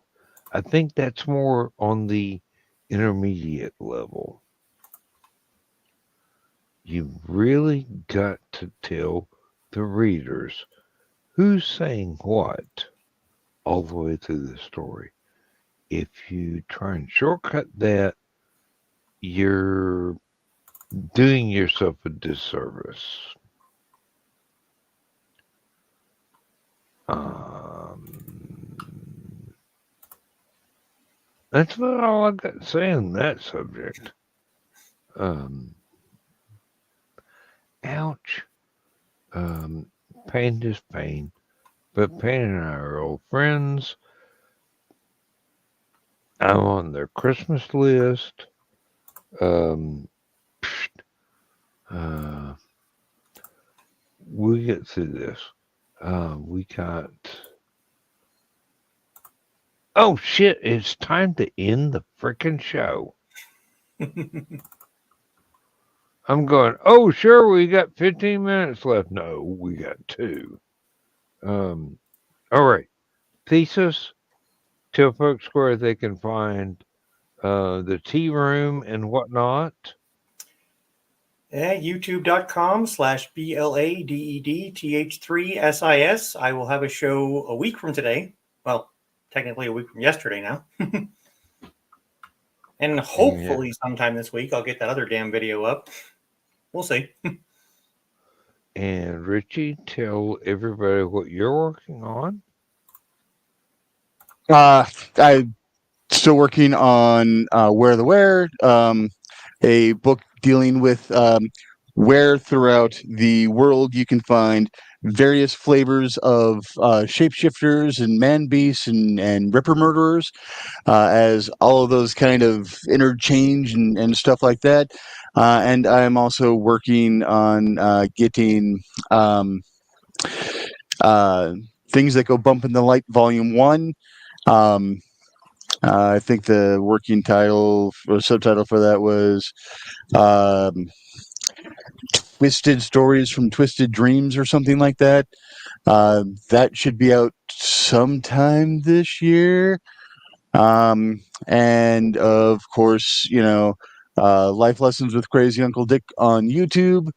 I think that's more on the intermediate level. You really got to tell the readers who's saying what all the way through the story. If you try and shortcut that, you're doing yourself a disservice. That's about all I got to say on that subject. Ouch. Pain is pain. But Pain and I are old friends. I'm on their Christmas list. We'll get through this. We got. Oh shit! It's time to end the frickin' show. I'm going. Oh sure, we got 15 minutes left. No, we got 2. All right. Thesis. Tell folks where they can find the tea room and whatnot. YouTube.com/BLADEDTH3SIS. I will have a show a week from today. Well, technically a week from yesterday now. And hopefully sometime this week I'll get that other damn video up. We'll see. And Richie, tell everybody what you're working on. I'm still working on Wear the Wear. a book dealing with where throughout the world you can find various flavors of shapeshifters and man beasts and ripper murderers, as all of those kind of interchange and stuff like that. And I'm also working on getting uh, things that go bump in the light, Volume 1. Um, I think the working title or subtitle for that was um, Twisted Stories from Twisted Dreams or something like that. That should be out sometime this year. And of course, Life Lessons with Crazy Uncle Dick on YouTube,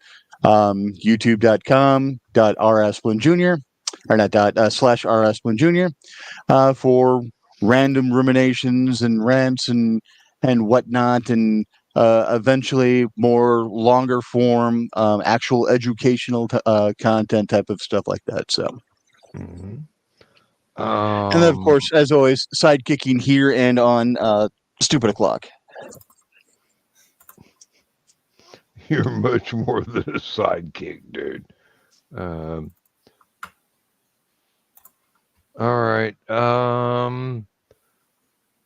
youtube.com.r Jr. or not dot /r Jr. For random ruminations and rants and whatnot, and eventually more longer form, actual educational content type of stuff like that. So, Mhm. and then of course, as always, sidekicking here and on Stupid O'Clock. You're much more than a sidekick, dude. Um, all right.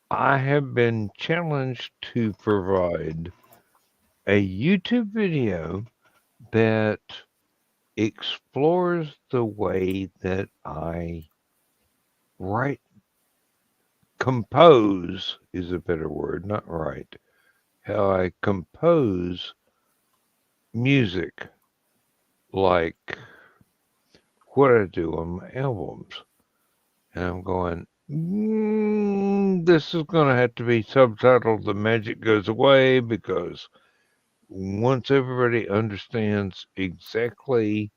I have been challenged to provide a YouTube video that explores the way that I write. Compose is a better word, not write. How I compose music, like what I do on my albums. And I'm going, this is going to have to be subtitled The Magic Goes Away, because once everybody understands exactly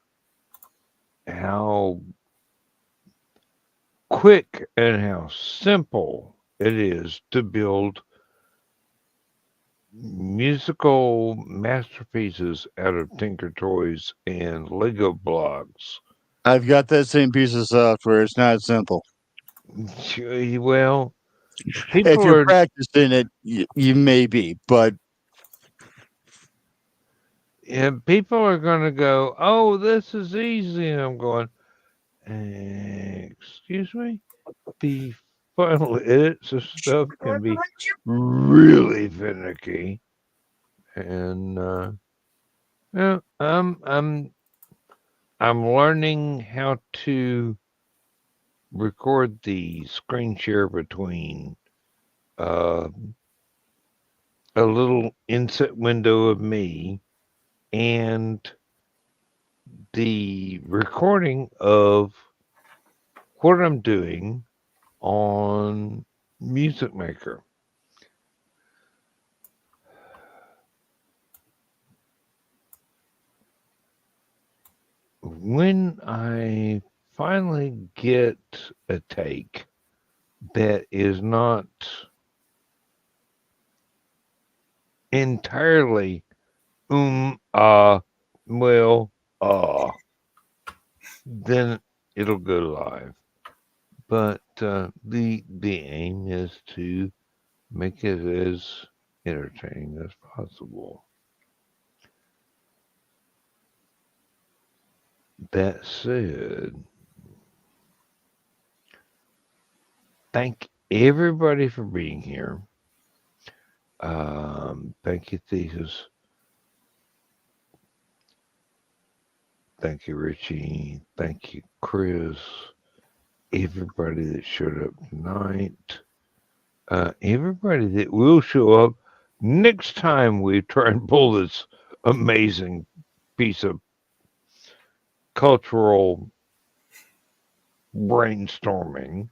how quick and how simple it is to build musical masterpieces out of Tinker Toys and Lego blocks. I've got that same piece of software. It's not simple. Well, people If you're are practicing it, you may be, but people are going to go, "Oh, this is easy," and I'm going, "Excuse me." The final edits of stuff can be really finicky, and yeah, I'm learning how to record the screen share between uh, a little inset window of me and the recording of what I'm doing on Music Maker. When I finally get a take that is not entirely well then it'll go live. But the aim is to make it as entertaining as possible. That said, thank everybody for being here. Thank you, Thesis. Thank you, Richie. Thank you, Chris. Everybody that showed up tonight. Everybody that will show up next time we try and pull this amazing piece of cultural brainstorming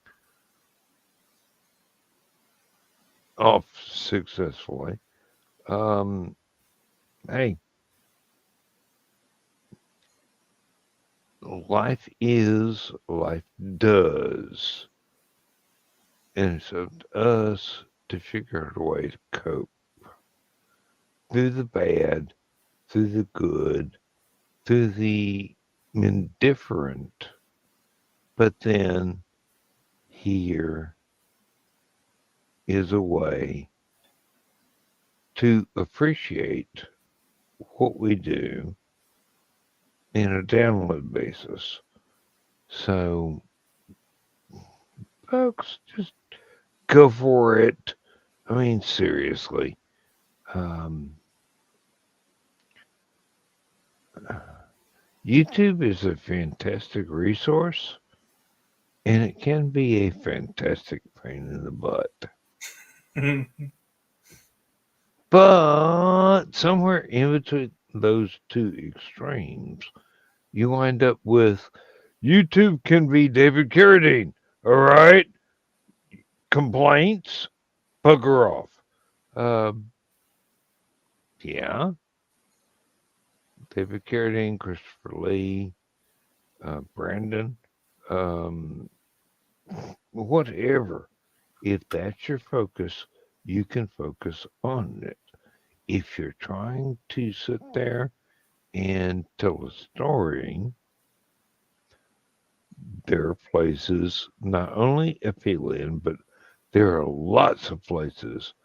off successfully. Hey, life is, life does. And it's up to us to figure out a way to cope through the bad, through the good, through the indifferent. But then here is a way to appreciate what we do in a download basis. So, folks, just go for it. I mean, seriously. YouTube is a fantastic resource, and it can be a fantastic pain in the butt. But somewhere in between those two extremes, you wind up with YouTube can be David Carradine. All right? Complaints? Bugger off. Yeah. David Carradine, Christopher Lee, Brandon, whatever. If that's your focus, you can focus on it. If you're trying to sit there and tell a story, there are places, not only Aphelion, but there are lots of places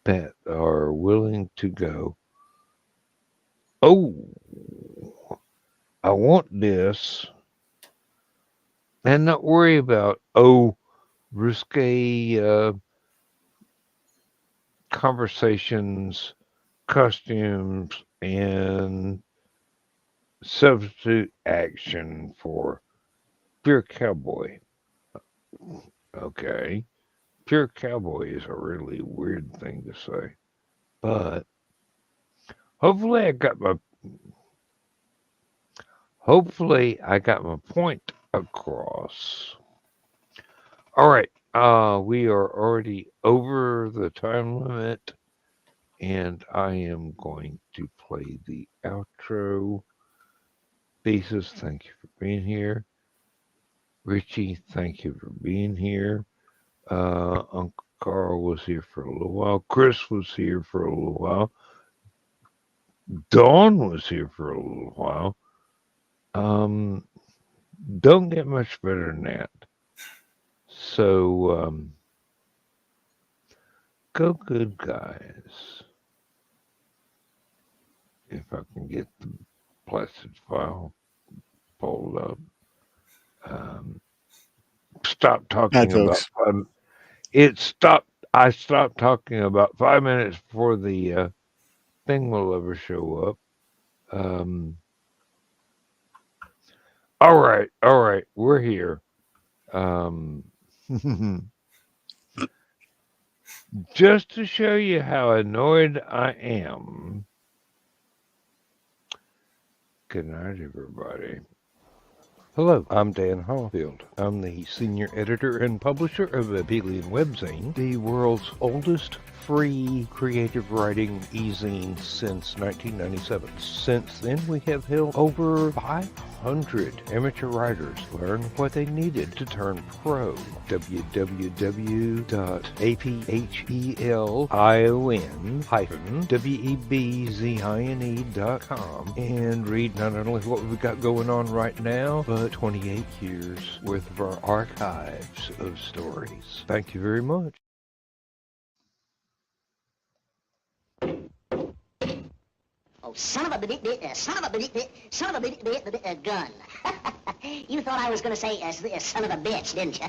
that are willing to go, oh, I want this, and not worry about, risque conversations, costumes, and substitute action for pure cowboy. Okay. Pure cowboy is a really weird thing to say. But hopefully I got my point across. All right. We are already over the time limit, and I am going to play the outro. Basis, thank you for being here. Richie, thank you for being here. Uncle Carl was here for a little while. Chris was here for a little while. Dawn was here for a little while. Don't get much better than that. So, go good, guys. If I can get the Placid file pulled up. Stop talking about I stopped talking about 5 minutes before the thing will ever show up. All right, we're here. Just to show you how annoyed I am. Good night, everybody. Hello, I'm Dan Hollifield. I'm the senior editor and publisher of Aphelion Webzine, the world's oldest free creative writing e-zine since 1997. Since then, we have helped over 500 amateur writers learn what they needed to turn pro. www.aphelion-webzine.com and read not only what we've got going on right now, but 28 years worth of our archives of stories. Thank you very much. Oh, son of a gun. You thought I was going to say son of a bitch, didn't you?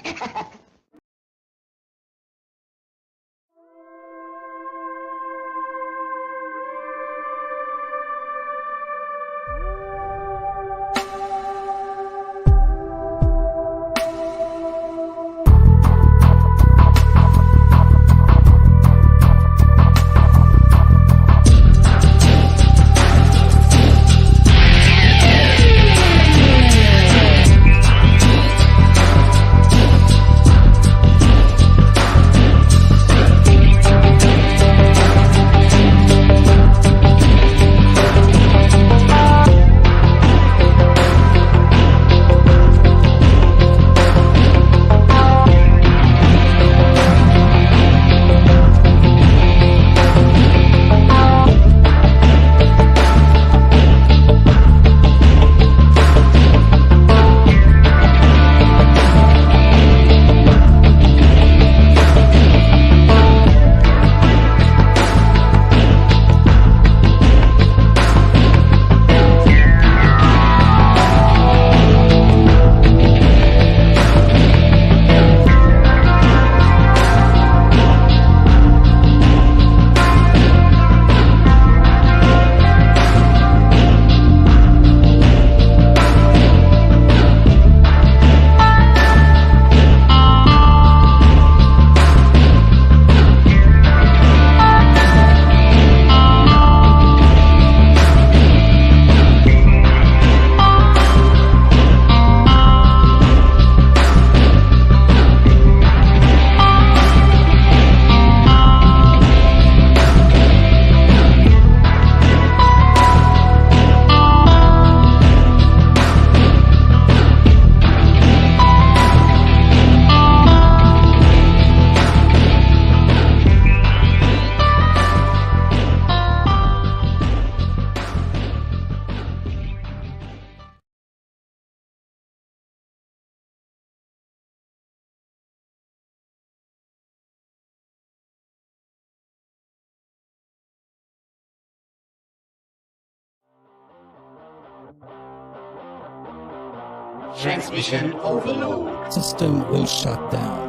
Transmission overload. System will shut down.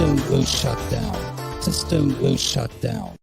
System will shut down. System will shut down.